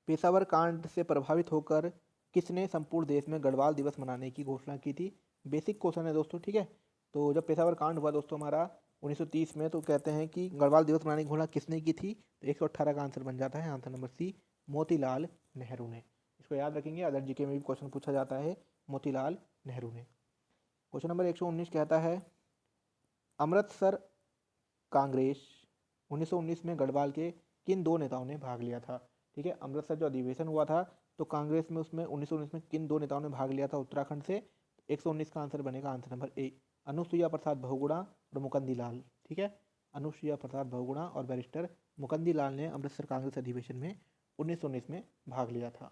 पेशावर कांड से प्रभावित होकर किसने संपूर्ण देश में गढ़वाल दिवस मनाने की घोषणा की थी? बेसिक क्वेश्चन है दोस्तों। ठीक है, तो जब पेशावर कांड हुआ दोस्तों हमारा 1930 में, तो कहते हैं कि गढ़वाल दिवस मनाने की घोषणा किसने की थी, तो 118 का आंसर बन जाता है answer number C, Motilal Nehru ने। इसको याद रखेंगे, अदर जीके में भी क्वेश्चन पूछा जाता है, मोतीलाल नेहरू ने। क्वेश्चन नंबर 119 कहता है अमृतसर कांग्रेस 1919 में गढ़वाल के किन दो नेताओं ने भाग लिया था। ठीक है, अमृतसर जो अधिवेशन हुआ था तो कांग्रेस में उसमें 1919 में किन दो नेताओं ने भाग लिया था उत्तराखंड से। 119 का आंसर बनेगा आंसर नंबर ए, अनुसुईया प्रसाद बहुगुणा और मुकंदी लाल। ठीक है, अनुसुईया प्रसाद बहुगुणा और बैरिस्टर मुकंदी लाल ने अमृतसर कांग्रेस अधिवेशन में 1919 में भाग लिया था।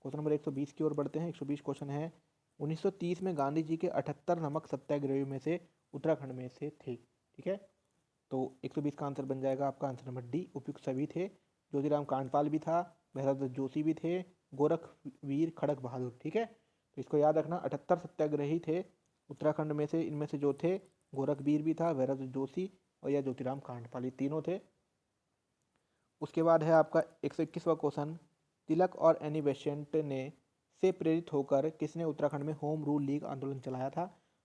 क्वेश्चन नंबर 120 की ओर बढ़ते हैं। 120 क्वेश्चन है 1930 में गांधी जी के 78 नमक सत्याग्रहियों में से उत्तराखंड में से थे। ठीक है, तो 120 का आंसर बन जाएगा आपका आंसर नंबर डी, उपयुक्त सभी थे। ज्योतिराम कांडपाल भी था, भैरवदत्त जोशी भी थे, गोरखवीर खड़क बहादुर। ठीक है, तो इसको याद रखना, 78 सत्याग्रही थे उत्तराखंड में से। इनमें से जो थे गोरखवीर भी था, भैरवदत्त जोशी और या ज्योतिराम कांडपाल, ये तीनों थे। उसके बाद है आपका 121वां क्वेश्चन, तिलक और एनी बेसेंट ने से प्रेरित होकर किसने उत्तराखंड में होम रूल लीग आंदोलन चलाया था।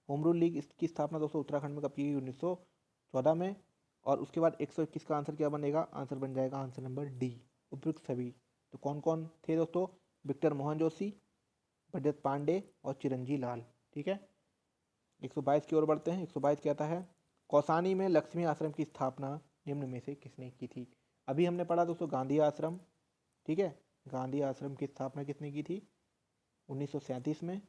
होम रूल लीग इसकी स्थापना दोस्तों उत्तराखंड में कब की गई, 1914 में। और उसके बाद 121 का आंसर क्या बनेगा, आंसर बन जाएगा आंसर नंबर डी, उपयुक्त सभी। तो कौन कौन थे दोस्तों, विक्टर मोहन जोशी, भगत पांडे और चिरंजी लाल। ठीक है, 122 की ओर बढ़ते हैं। 122 कहता है कौसानी में लक्ष्मी आश्रम की स्थापना निम्न में से किसने की थी। अभी हमने पढ़ा दोस्तों गांधी आश्रम। ठीक है, गांधी आश्रम की स्थापना किसने की थी, 1937 में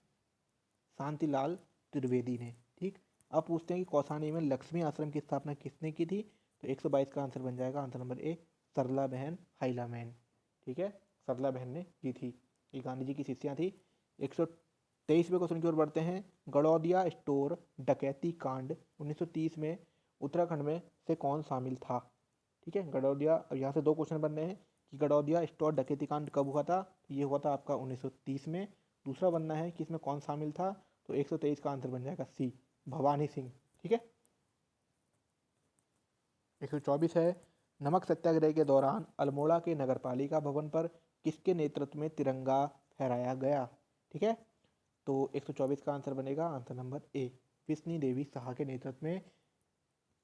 शांतिलाल त्रिवेदी ने। ठीक, अब पूछते हैं कि कौसानी में लक्ष्मी आश्रम की स्थापना किसने की थी, तो 122 का आंसर बन जाएगा आंसर नंबर ए, सरला बहन हाइलामैन। ठीक है, सरला बहन ने की थी, ये गांधी जी की शिष्या थी। 123वें क्वेश्चन की ओर बढ़ते हैं। गड़ौदिया स्टोर डकैती कांड 1930 में उत्तराखंड में से कौन शामिल था। ठीक है, गड़ौदिया, अब यहाँ से दो क्वेश्चन बन रहे हैं कि गड़ौदिया स्टोर डकैती कांड कब हुआ था, तो ये हुआ था आपका 1930 में। दूसरा बनना है कि इसमें कौन शामिल था, तो 123 का आंसर बन जाएगा सी, भवानी सिंह। ठीक है, 124 है नमक सत्याग्रह के दौरान अल्मोड़ा के नगरपालिका भवन पर किसके नेतृत्व में तिरंगा फहराया गया। ठीक है, तो 124 का आंसर बनेगा आंसर नंबर ए, विष्णु देवी साहा के नेतृत्व में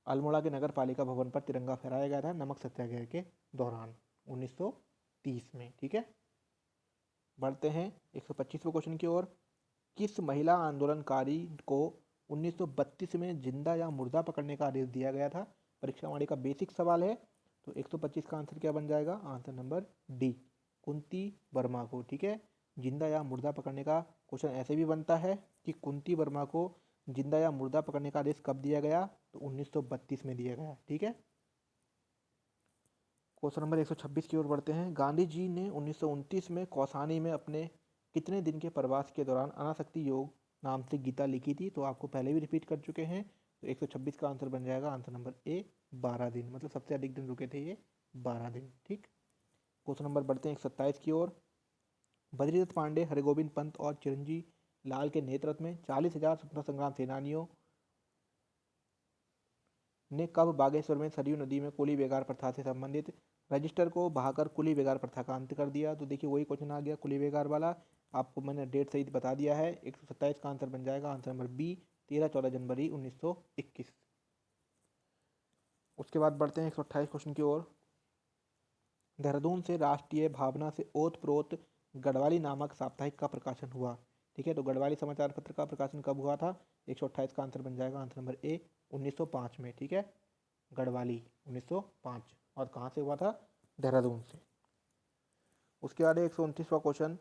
अल्मोड़ा के नगर पालिका भवन पर तिरंगा फहराया गया था नमक सत्याग्रह के दौरान 1930 में। ठीक है, बढ़ते हैं 125वें क्वेश्चन की ओर। किस महिला आंदोलनकारी को 1932 में जिंदा या मुर्दा पकड़ने का आदेश दिया गया था। परीक्षा वाणी का बेसिक सवाल है, तो 125 का आंसर क्या बन जाएगा, answer number D, Kunti Verma को। ठीक है, जिंदा या मुर्दा पकड़ने का क्वेश्चन ऐसे भी बनता है कि कुंती वर्मा को जिंदा या मुर्दा पकड़ने का आदेश कब दिया गया, तो 1932 में दिया गया। ठीक है, क्वेश्चन नंबर 126 की ओर बढ़ते हैं। गांधी जी ने 1929 में कौसानी में अपने कितने दिन के प्रवास के दौरान अनासक्ति योग नाम से गीता लिखी थी, तो आपको पहले भी रिपीट कर चुके हैं। तो 126 का आंसर बन जाएगा आंसर नंबर ए, 12 दिन, मतलब सबसे अधिक दिन रुके थे ये 12 दिन। ठीक, क्वेश्चन नंबर बढ़ते हैं 127 की ओर। बद्रीदत्त पांडे, हरगोविंद पंत और चिरंजी लाल के नेतृत्व में 40,000 स्वतंत्रता संग्राम सेनानियों ने कब बागेश्वर में सरयू नदी में कुली बेगार प्रथा से संबंधित रजिस्टर को बहाकर कुली बेगार प्रथा का अंत कर दिया। तो देखिए वही क्वेश्चन आ गया कुली बेगार वाला, आपको मैंने डेट सही बता दिया है। 127 का आंसर बन जाएगा आंसर नंबर बी, 13-14 जनवरी 1921। उसके बाद बढ़ते हैं 128 क्वेश्चन की ओर। देहरादून से राष्ट्रीय भावना से ओत प्रोत गढ़वाली नामक साप्ताहिक का प्रकाशन हुआ। ठीक है, तो गढ़वाली समाचार पत्र का प्रकाशन कब हुआ था, 128 का आंसर बन जाएगा आंसर नंबर ए, 1905 में। ठीक है, गढ़वाली 1905, और कहाँ से हुआ था, देहरादून से। उसके बाद 129वां क्वेश्चन,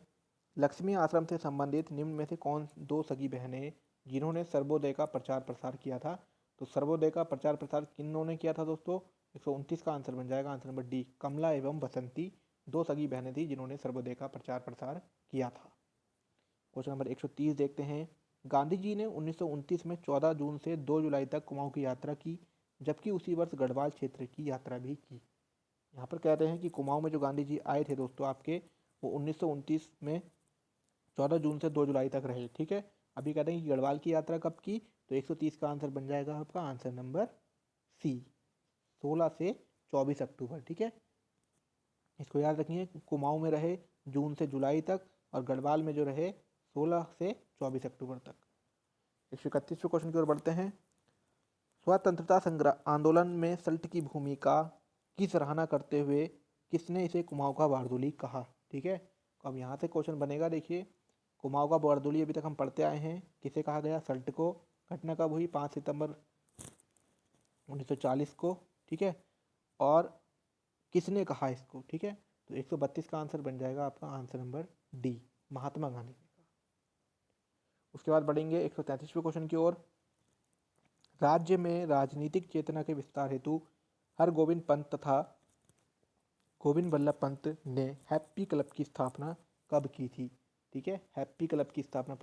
लक्ष्मी आश्रम से संबंधित निम्न में से कौन दो सगी बहनें जिन्होंने सर्वोदय का प्रचार प्रसार किया था। तो सर्वोदय का प्रचार प्रसार किन्होंने ने किया था दोस्तों, 129 का आंसर बन जाएगा आंसर नंबर डी, कमला एवं बसंती, दो सगी बहनें थी जिन्होंने सर्वोदय का प्रचार प्रसार किया था। क्वेश्चन नंबर 130 देखते हैं। गांधी जी ने 1929 में 14 जून से 2 जुलाई तक कुमाऊं की यात्रा की, जबकि उसी वर्ष गढ़वाल क्षेत्र की यात्रा भी की। यहाँ पर कहते हैं कि कुमाऊं में जो गांधी जी आए थे दोस्तों आपके, वो 1929 में 14 जून से 2 जुलाई तक रहे। ठीक है, अभी कहते हैं कि गढ़वाल की यात्रा कब की, तो 130 का आंसर बन जाएगा आपका आंसर नंबर सी, 16 से 24 अक्टूबर। ठीक है, इसको याद रखिए, कुमाऊं में रहे जून से जुलाई तक और गढ़वाल में जो रहे 16 से 24 अक्टूबर तक। 131वें क्वेश्चन की ओर बढ़ते हैं। स्वतंत्रता संग्राम आंदोलन में सल्ट की भूमिका की सराहना करते हुए किसने इसे कुमाऊं का बारदोली कहा? ठीक है, तो अब यहाँ से क्वेश्चन बनेगा। देखिए, कुमाऊं का बारदोली अभी तक हम पढ़ते आए हैं, किसे कहा गया? सल्ट को। घटना कब हुई? 5 सितंबर 1940 को। ठीक है, और किसने कहा इसको? ठीक है, तो 132 का आंसर बन जाएगा आपका answer number D, Mahatma Gandhi ने कहा। उसके बाद बढ़ेंगे 133वें क्वेश्चन की ओर। राज्य में राजनीतिक चेतना के विस्तार हेतु हरगोविंद पंत तथा गोविंद बल्लभ पंत ने हैप्पी क्लब की स्थापना कब की थी? ठीक है, हैप्पी क्लब की स्थापना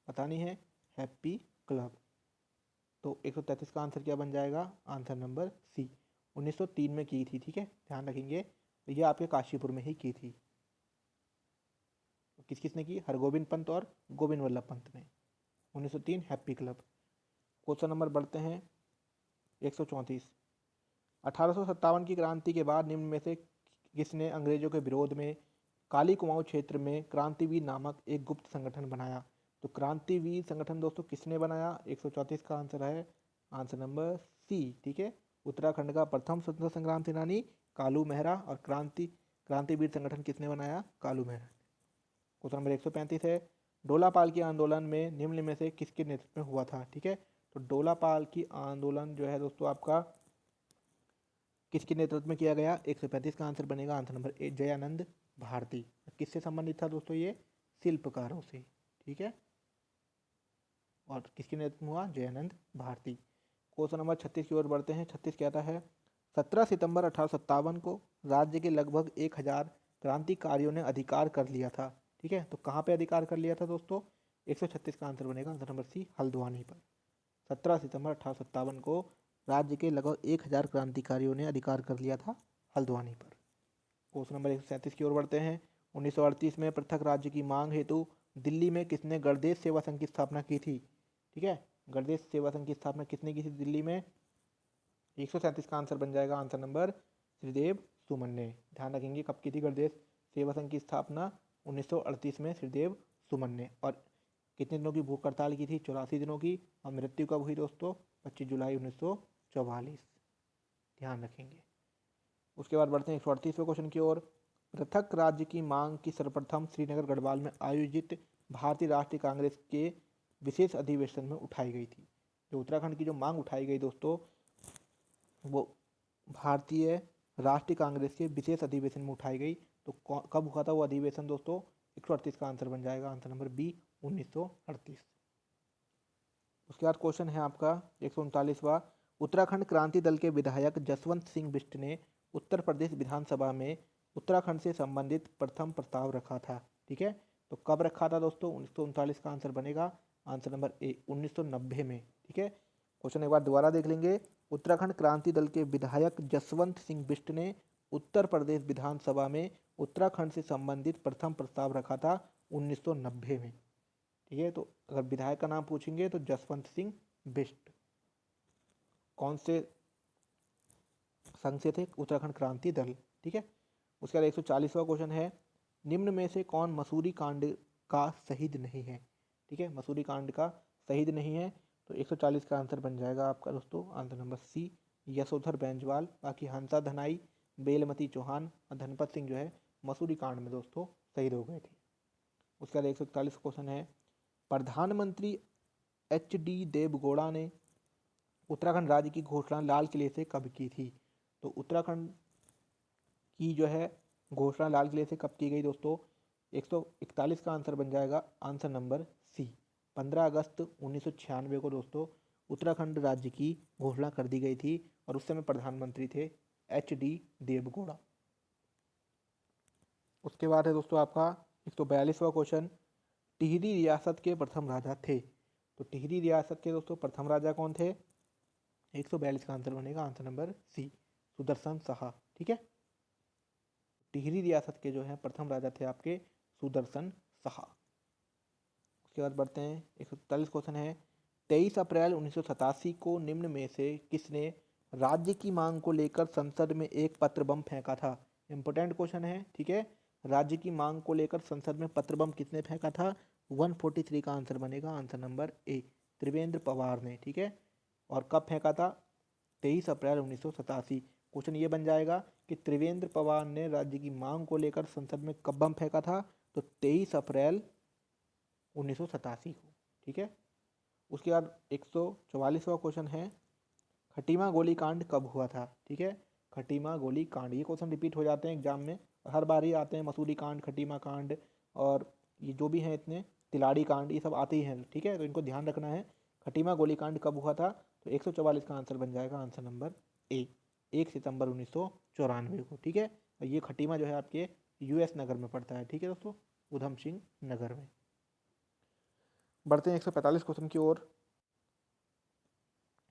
बतानी है, हैप्पी क्लब। तो 133 का आंसर क्या बन जाएगा? आंसर नंबर सी, 1903 में की थी। ठीक है, ध्यान रखेंगे, ये आपके काशीपुर में ही की थी। किस किसने की? हरगोविंद पंत और गोविंद बल्लभ पंत ने। 1903 हैप्पी क्लब। क्वेश्चन नंबर बढ़ते हैं 134। 1857 की क्रांति के बाद निम्न में से किसने अंग्रेजों के विरोध में काली कुमाऊं क्षेत्र में क्रांतिवीर नामक एक गुप्त संगठन बनाया? तो क्रांतिवीर संगठन दोस्तों किसने बनाया? 134 का आंसर है आंसर नंबर सी। ठीक है, उत्तराखंड का प्रथम स्वतंत्रता संग्राम सेनानी कालू मेहरा, और क्रांतिवीर संगठन किसने बनाया? कालू मेहरा। क्वेश्चन नंबर 135 है, डोलापाल की आंदोलन में निम्न में से किसके नेतृत्व में हुआ था? ठीक है, तो डोलापाल की आंदोलन जो है दोस्तों आपका किसके नेतृत्व में किया गया? 135 का आंसर बनेगा answer number A, Jayanand Bharati. किससे संबंधित था दोस्तों? ये शिल्पकारों से। ठीक है, और किसके नेतृत्व में हुआ? जयानंद भारती। क्वेश्चन नंबर 36 की ओर बढ़ते हैं। 36 कहता है, 17 सितंबर 1857 को राज्य के लगभग 1000 क्रांतिकारियों ने अधिकार कर लिया था। ठीक है, तो कहाँ पे अधिकार कर लिया था दोस्तों? 136 का आंसर बनेगा आंसर नंबर सी, हल्द्वानी पर। 17 सितंबर 1857 को राज्य के लगभग 1000 क्रांतिकारियों ने अधिकार कर लिया था हल्द्वानी पर। क्वेश्चन नंबर 137 की ओर बढ़ते हैं। 1938 में पृथक राज्य की मांग हेतु दिल्ली में किसने गणदेश सेवा संघ की स्थापना की थी? ठीक है, गणदेश सेवा संघ की स्थापना किसने की थी दिल्ली में? 137 का आंसर बन जाएगा आंसर नंबर श्रीदेव सुमन ने। ध्यान रखेंगे, कब की थी गणदेश सेवा संघ की स्थापना? 1938 में श्रीदेव सुमन ने। और कितने दिनों की भूख हड़ताल की थी? 84 दिनों की। और मृत्यु कब हुई दोस्तों? 25 जुलाई 1944। ध्यान रखेंगे। उसके बाद बढ़ते हैं 138वें क्वेश्चन की ओर। पृथक राज्य की मांग की सर्वप्रथम श्रीनगर गढ़वाल में आयोजित भारतीय राष्ट्रीय कांग्रेस के विशेष अधिवेशन में उठाई गई थी। जो उत्तराखंड की जो मांग उठाई गई दोस्तों, वो भारतीय राष्ट्रीय कांग्रेस के विशेष अधिवेशन में उठाई गई। तो कब हुआ था वो अधिवेशन दोस्तों? 138 का आंसर बन जाएगा आंसर नंबर बी, 1938। उसके बाद क्वेश्चन है आपका 139वां। उत्तराखंड क्रांति दल के विधायक जसवंत सिंह बिष्ट ने उत्तर प्रदेश विधानसभा में उत्तराखंड से संबंधित प्रथम प्रस्ताव रखा था। ठीक है, तो कब रखा था दोस्तों? 1939 का आंसर बनेगा आंसर नंबर ए, 1990 में। ठीक है, क्वेश्चन एक बार दोबारा देख लेंगे। उत्तराखंड क्रांति दल के विधायक जसवंत सिंह बिष्ट ने उत्तर प्रदेश विधानसभा में उत्तराखंड से संबंधित प्रथम प्रस्ताव रखा था 1990 में। ठीक है, तो अगर विधायक का नाम पूछेंगे तो जसवंत सिंह बिष्ट। कौन से संघ से थे? उत्तराखंड क्रांति दल। ठीक है, उसके बाद 140वां क्वेश्चन है, निम्न में से कौन मसूरी कांड का शहीद नहीं है? ठीक है, मसूरी कांड का शहीद नहीं है। तो 140 का आंसर बन जाएगा आपका दोस्तों आंसर नंबर सी, यशोधर बैंजवाल। बाकी हंसा धनाई, बेलमती चौहान और धनपत सिंह जो है मसूरी कांड में दोस्तों शहीद हो गए थे। उसके बाद 141 क्वेश्चन है, प्रधानमंत्री HD देवगौड़ा ने उत्तराखंड राज्य की घोषणा लाल किले से कब की थी? तो उत्तराखंड की जो है घोषणा लाल किले से कब की गई दोस्तों? 141 का आंसर बन जाएगा आंसर नंबर सी, 15 अगस्त 1996 को दोस्तों उत्तराखंड राज्य की घोषणा कर दी गई थी, और उस समय प्रधानमंत्री थे HD देवगौड़ा। उसके बाद है दोस्तों आपका 142वां क्वेश्चन, टिहरी रियासत के प्रथम राजा थे। तो टिहरी रियासत के दोस्तों प्रथम राजा कौन थे? 142 का आंसर बनेगा answer number C, Sudarshan Shah. ठीक है, टिहरी रियासत के जो है प्रथम राजा थे आपके सुदर्शन शाह। उसके बाद बढ़ते हैं 143 क्वेश्चन है, 23 अप्रैल 1987 को निम्न में से किसने राज्य की मांग को लेकर संसद में एक पत्र बम फेंका था? इंपोर्टेंट क्वेश्चन है। ठीक है, राज्य की मांग को लेकर संसद में पत्र बम किसने फेंका था? 143 का आंसर बनेगा आंसर नंबर ए, त्रिवेंद्र पवार ने, ठीक है। और कब फेंका था? 23 अप्रैल 1987। क्वेश्चन ये बन जाएगा कि त्रिवेंद्र पवार ने राज्य की मांग को लेकर संसद में कब बम फेंका था? तो 23 अप्रैल 1987 को, ठीक है। उसके बाद 144वां क्वेश्चन है, खटीमा गोलीकांड कब हुआ था? ठीक है, खटीमा गोली कांड, ये क्वेश्चन रिपीट हो जाते हैं एग्जाम में, हर बार ही आते हैं। मसूरी कांड, खटीमा कांड और ये जो भी हैं इतने, तिलाड़ी कांड, ये सब आते ही हैं, ठीक है। तो इनको ध्यान रखना है। खटीमा गोली कांड कब हुआ था? तो 144 का आंसर बन जाएगा आंसर नंबर ए, 1 सितंबर 1994 को, ठीक है। और ये खटीमा जो है आपके यूएस नगर में पड़ता है, ठीक है दोस्तों, उधम सिंह नगर में। बढ़ते हैं 145 क्वेश्चन की ओर।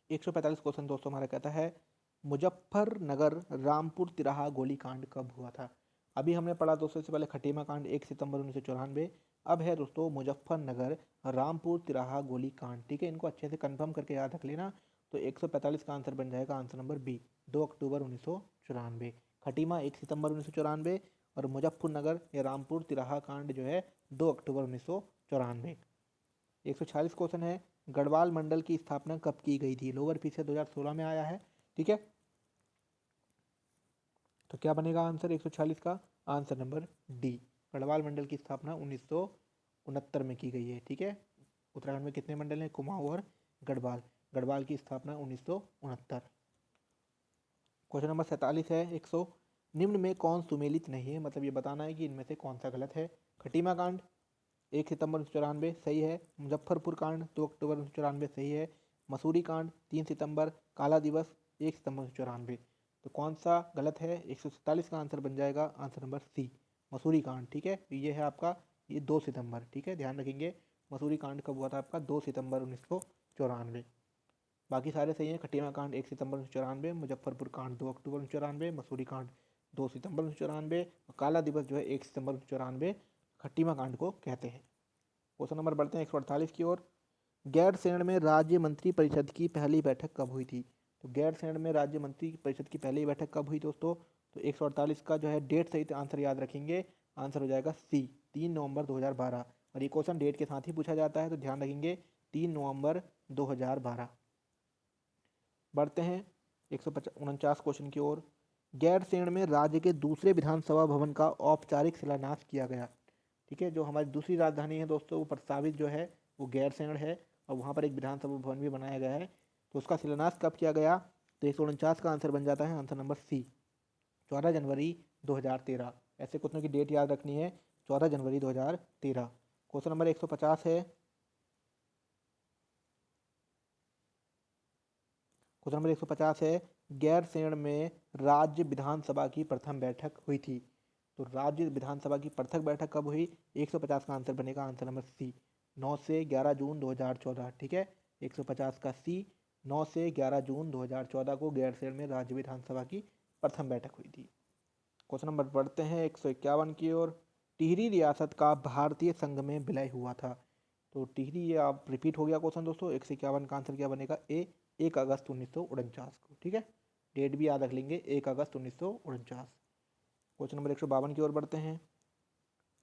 145 क्वेश्चन दोस्तों हमारा कहता है, मुजफ्फरनगर रामपुर तिराहा गोलीकांड कब हुआ था? अभी हमने पढ़ा दोस्तों इससे पहले खटीमा कांड 1 सितंबर 1994। अब है दोस्तों मुजफ्फरनगर रामपुर तिराहा गोलीकांड, ठीक है। इनको अच्छे से कंफर्म करके याद रख लेना। तो 145 का आंसर बन जाएगा आंसर नंबर बी, 2 अक्टूबर 1994। खटीमा 1 सितंबर 1994 और मुजफ्फरनगर या रामपुर तिराहा कांड जो है 2 अक्टूबर 1994। 146 क्वेश्चन है, गढ़वाल मंडल की स्थापना कब की गई थी? लोअर पीछे 2016 में आया है, ठीक है। तो क्या बनेगा आंसर 146 का? आंसर नंबर डी, गढ़वाल मंडल की स्थापना 1969 में की गई है, ठीक है। उत्तराखंड में कितने मंडल हैं? कुमाऊं और गढ़वाल। गढ़वाल की स्थापना 1969। क्वेश्चन नंबर 47 है, 100, निम्न में कौन सुमेलित नहीं है? मतलब ये बताना है कि इनमें से कौन सा गलत है। खटीमा कांड 1 सितंबर 1994 सही है। मुजफ्फरपुर कांड 2 अक्टूबर 1994 सही है। मसूरी कांड 3 सितंबर। काला दिवस 1 सितंबर 1994। तो कौन सा गलत है? 147 का आंसर बन जाएगा आंसर नंबर सी, मसूरी कांड, ठीक है। तो ये है आपका ये 2 सितंबर, ठीक है, ध्यान रखेंगे। मसूरी कांड कब हुआ था आपका? 2 सितंबर 1994। बाकी सारे सही हैं। खटीमा कांड 1 सितंबर 1994, मुजफ्फरपुर कांड 2 अक्टूबर 1994, मसूरी कांड 2 सितंबर 1994 और काला दिवस जो है 1 सितंबर 1994 खटीमा कांड को कहते हैं। क्वेश्चन नंबर बढ़ते हैं 148 की ओर। गैरसैंण में राज्य मंत्री परिषद की पहली बैठक कब हुई थी? तो गैरसैंण में राज्य मंत्री परिषद की पहली बैठक कब हुई दोस्तों? तो 148 का जो है डेट सहित आंसर याद रखेंगे। आंसर हो जाएगा सी, 3 नवंबर 2012। और ये क्वेश्चन डेट के साथ ही पूछा जाता है, तो ध्यान रखेंगे 3 नवंबर 2012। बढ़ते हैं 149 क्वेश्चन की ओर। गैरसैंण में राज्य के दूसरे विधानसभा भवन का औपचारिक शिलान्यास किया गया, ठीक है। जो हमारी दूसरी राजधानी है दोस्तों, वो प्रस्तावित जो है वो गैरसैंण है और वहाँ पर एक विधानसभा भवन भी बनाया गया है। तो उसका शिलान्यास कब किया गया? तो 149 का आंसर बन जाता है आंसर नंबर सी, 14 जनवरी 2013। ऐसे क्वेश्चनों की डेट याद रखनी है, 14 जनवरी 2013। क्वेश्चन नंबर 150 है, क्वेश्चन नंबर 150 है, गैरसैंण में राज्य विधानसभा की प्रथम बैठक हुई थी। तो राज्य विधानसभा की प्रथम बैठक कब हुई? 150 का आंसर बनेगा आंसर नंबर सी, 9 से 11 जून 2014, ठीक है। 150 का सी, 9 से 11 जून 2014 को गैरसैंण में राज्य विधानसभा की प्रथम बैठक हुई थी। क्वेश्चन नंबर बढ़ते हैं 151 की ओर। टिहरी रियासत का भारतीय संघ में विलय हुआ था। तो टिहरी ये आप रिपीट हो गया क्वेश्चन दोस्तों। 151 का आंसर क्या बनेगा? ए, 1 अगस्त 1949 को, ठीक है। डेट भी याद रख लेंगे, 1 अगस्त 1949। क्वेश्चन नंबर 152 की ओर बढ़ते हैं।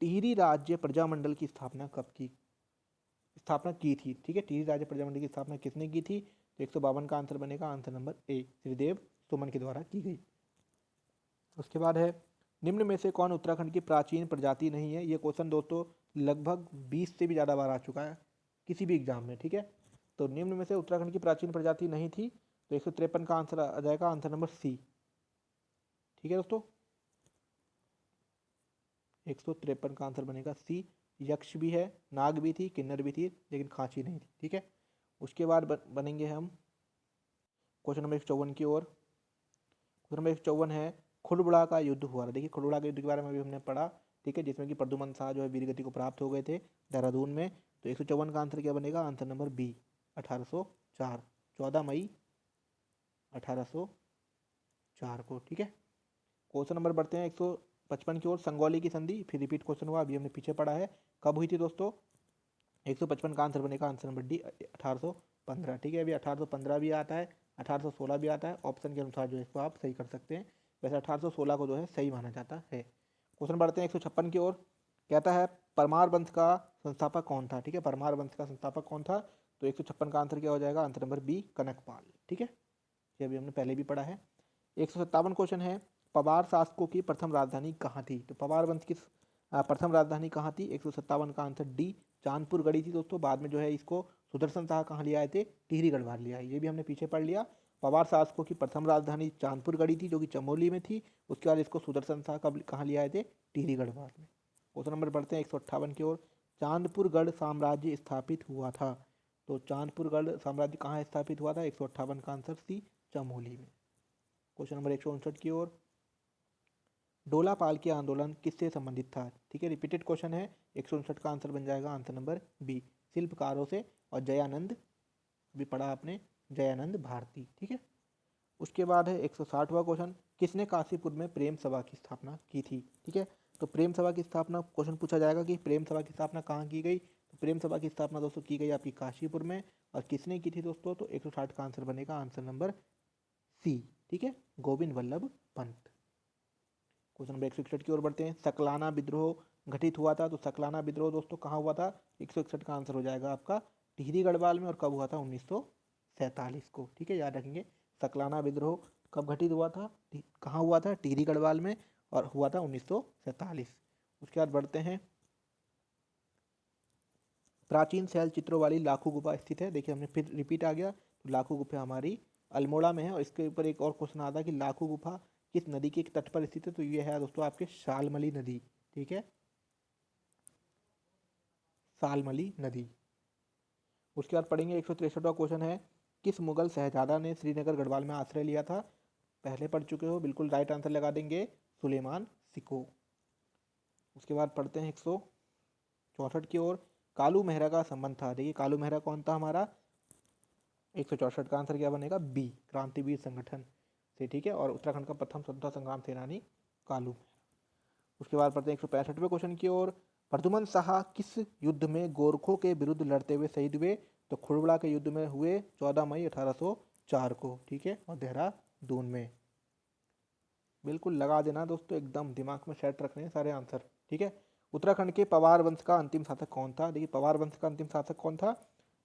टिहरी राज्य प्रजामंडल की स्थापना कब की स्थापना की थी? ठीक है, टिहरी राज्य प्रजामंडल की स्थापना किसने की थी? तो 152 का आंसर बनेगा आंसर नंबर ए, श्रीदेव सुमन के द्वारा की गई। उसके बाद है, निम्न में से कौन उत्तराखंड की प्राचीन प्रजाति नहीं है? ये क्वेश्चन दोस्तों लगभग 20 से भी ज़्यादा बार आ चुका है किसी भी एग्जाम में, ठीक है। तो निम्न में से उत्तराखंड की प्राचीन प्रजाति नहीं थी, तो 153 का आंसर आ जाएगा आंसर नंबर सी, ठीक है दोस्तों। 153 का आंसर बनेगा सी। यक्ष भी है, नाग भी थी, किन्नर भी थी, लेकिन खांची नहीं थी, ठीक है। उसके बाद बनेंगे हम क्वेश्चन नंबर 154 की ओर। क्वेश्चन नंबर 154 है, खुड़बुड़ा का युद्ध हुआ था। देखिए खुड़बुड़ा के युद्ध के बारे में भी हमने पढ़ा, ठीक है, जिसमें कि प्रद्युमन शाह जो है वीरगति को प्राप्त हो गए थे देहरादून में। तो 154 का आंसर क्या बनेगा? आंसर नंबर बी, 1804, 14 मई 1804 को, ठीक है। क्वेश्चन नंबर बढ़ते हैं 155 की ओर। संगौली की संधि, फिर रिपीट क्वेश्चन हुआ, अभी हमने पीछे पढ़ा है, कब हुई थी दोस्तों? 155 का आंसर बनेगा आंसर नंबर डी, 1815, ठीक है। अभी 1815 भी आता है, 1816 भी आता है, ऑप्शन के अनुसार जो है इसको आप सही कर सकते हैं। वैसे 1816 को जो है सही माना जाता है। क्वेश्चन बढ़ते हैं 156 की ओर। कहता है, परमार वंश का संस्थापक कौन था? ठीक है, परमार वंश का संस्थापक कौन था? तो 156 का आंसर क्या हो जाएगा? Answer number B, Kanakpal. ठीक है, ये अभी हमने पहले भी पढ़ा है। 157 क्वेश्चन है, पवार शासकों की प्रथम राजधानी कहाँ थी? तो पवार वंश की प्रथम राजधानी कहाँ थी? 157 का आंसर डी, चांदपुर गढ़ी थी दोस्तों। बाद में जो है इसको सुदर्शन शाह कहाँ ले आए थे? टिहरी गढ़वाल ले आए। ये भी हमने पीछे पढ़ लिया। पवार शासकों की प्रथम राजधानी चांदपुर गढ़ी थी, जो कि चमोली में थी। उसके बाद इसको सुदर्शन शाह कब कहाँ ले आए थे? टिहरी गढ़वाल में। क्वेश्चन नंबर बढ़ते हैं 158 की ओर। चांदपुर गढ़ साम्राज्य स्थापित हुआ था। तो चांदपुर गढ़ साम्राज्य कहाँ स्थापित हुआ था? 158 का आंसर सी, चमोली में। क्वेश्चन नंबर 159 की ओर। डोला पाल के आंदोलन किससे संबंधित था? ठीक है, रिपीटेड क्वेश्चन है। 159 का आंसर बन जाएगा आंसर नंबर बी, शिल्पकारों से। और जयानंद भी पढ़ा आपने, जयानंद भारती। ठीक है, उसके बाद है 160वां क्वेश्चन, किसने काशीपुर में प्रेम सभा की स्थापना की थी? ठीक है, तो प्रेम सभा की स्थापना क्वेश्चन पूछा जाएगा कि प्रेम सभा की स्थापना कहाँ की गई? तो प्रेम सभा की स्थापना दोस्तों की गई आपकी काशीपुर में। और किसने की थी दोस्तों? तो 160 का आंसर बनेगा आंसर नंबर सी। ठीक है, गोविंद वल्लभ पंत। क्वेश्चन नंबर 161 की ओर बढ़ते हैं। सकलाना विद्रोह घटित हुआ था। तो सकलाना विद्रोह दोस्तों कहाँ हुआ था? 161 का आंसर हो जाएगा आपका टिहरी गढ़वाल में। और कब हुआ था? 1947 को। ठीक है, याद रखेंगे। सकलाना विद्रोह कब घटित हुआ था? कहाँ हुआ था? टिहरी गढ़वाल में, और हुआ था 1947। उसके बाद बढ़ते हैं, प्राचीन शैल चित्रों वाली लाखू गुफा स्थित है। देखिए हमने फिर रिपीट आ गया, तो लाखू गुफा हमारी अल्मोड़ा में है। और इसके ऊपर एक और क्वेश्चन आता है कि लाखू गुफा किस नदी के तट पर स्थित है? तो ये है दोस्तों आपके शालमली नदी। ठीक है, शालमली नदी। उसके बाद पढ़ेंगे 163वां क्वेश्चन है, किस मुगल शहजादा ने श्रीनगर गढ़वाल में आश्रय लिया था? पहले पढ़ चुके हो, बिल्कुल राइट आंसर लगा देंगे, सुलेमान सिको। उसके बाद पढ़ते हैं 164 की ओर। कालू मेहरा का संबंध था। देखिए कालू मेहरा कौन था हमारा? 164 का आंसर क्या बनेगा? बी, क्रांतिवीर संगठन से। ठीक है, और उत्तराखंड का प्रथम स्वतंत्रता संग्राम सेनानी कालू मेहरा। उसके बाद पढ़ते हैं 165वें क्वेश्चन की ओर। प्रद्युमन शाह किस युद्ध में गोरखों के विरुद्ध लड़ते हुए शहीद हुए? तो खुड़बड़ा के युद्ध में हुए 14 मई 1804 को। ठीक है, और देहरादून में। बिल्कुल लगा देना दोस्तों, एकदम दिमाग में सेट रखने हैं सारे आंसर। ठीक है, उत्तराखंड के पवार वंश का अंतिम शासक कौन था? देखिए पवार वंश का अंतिम शासक कौन था?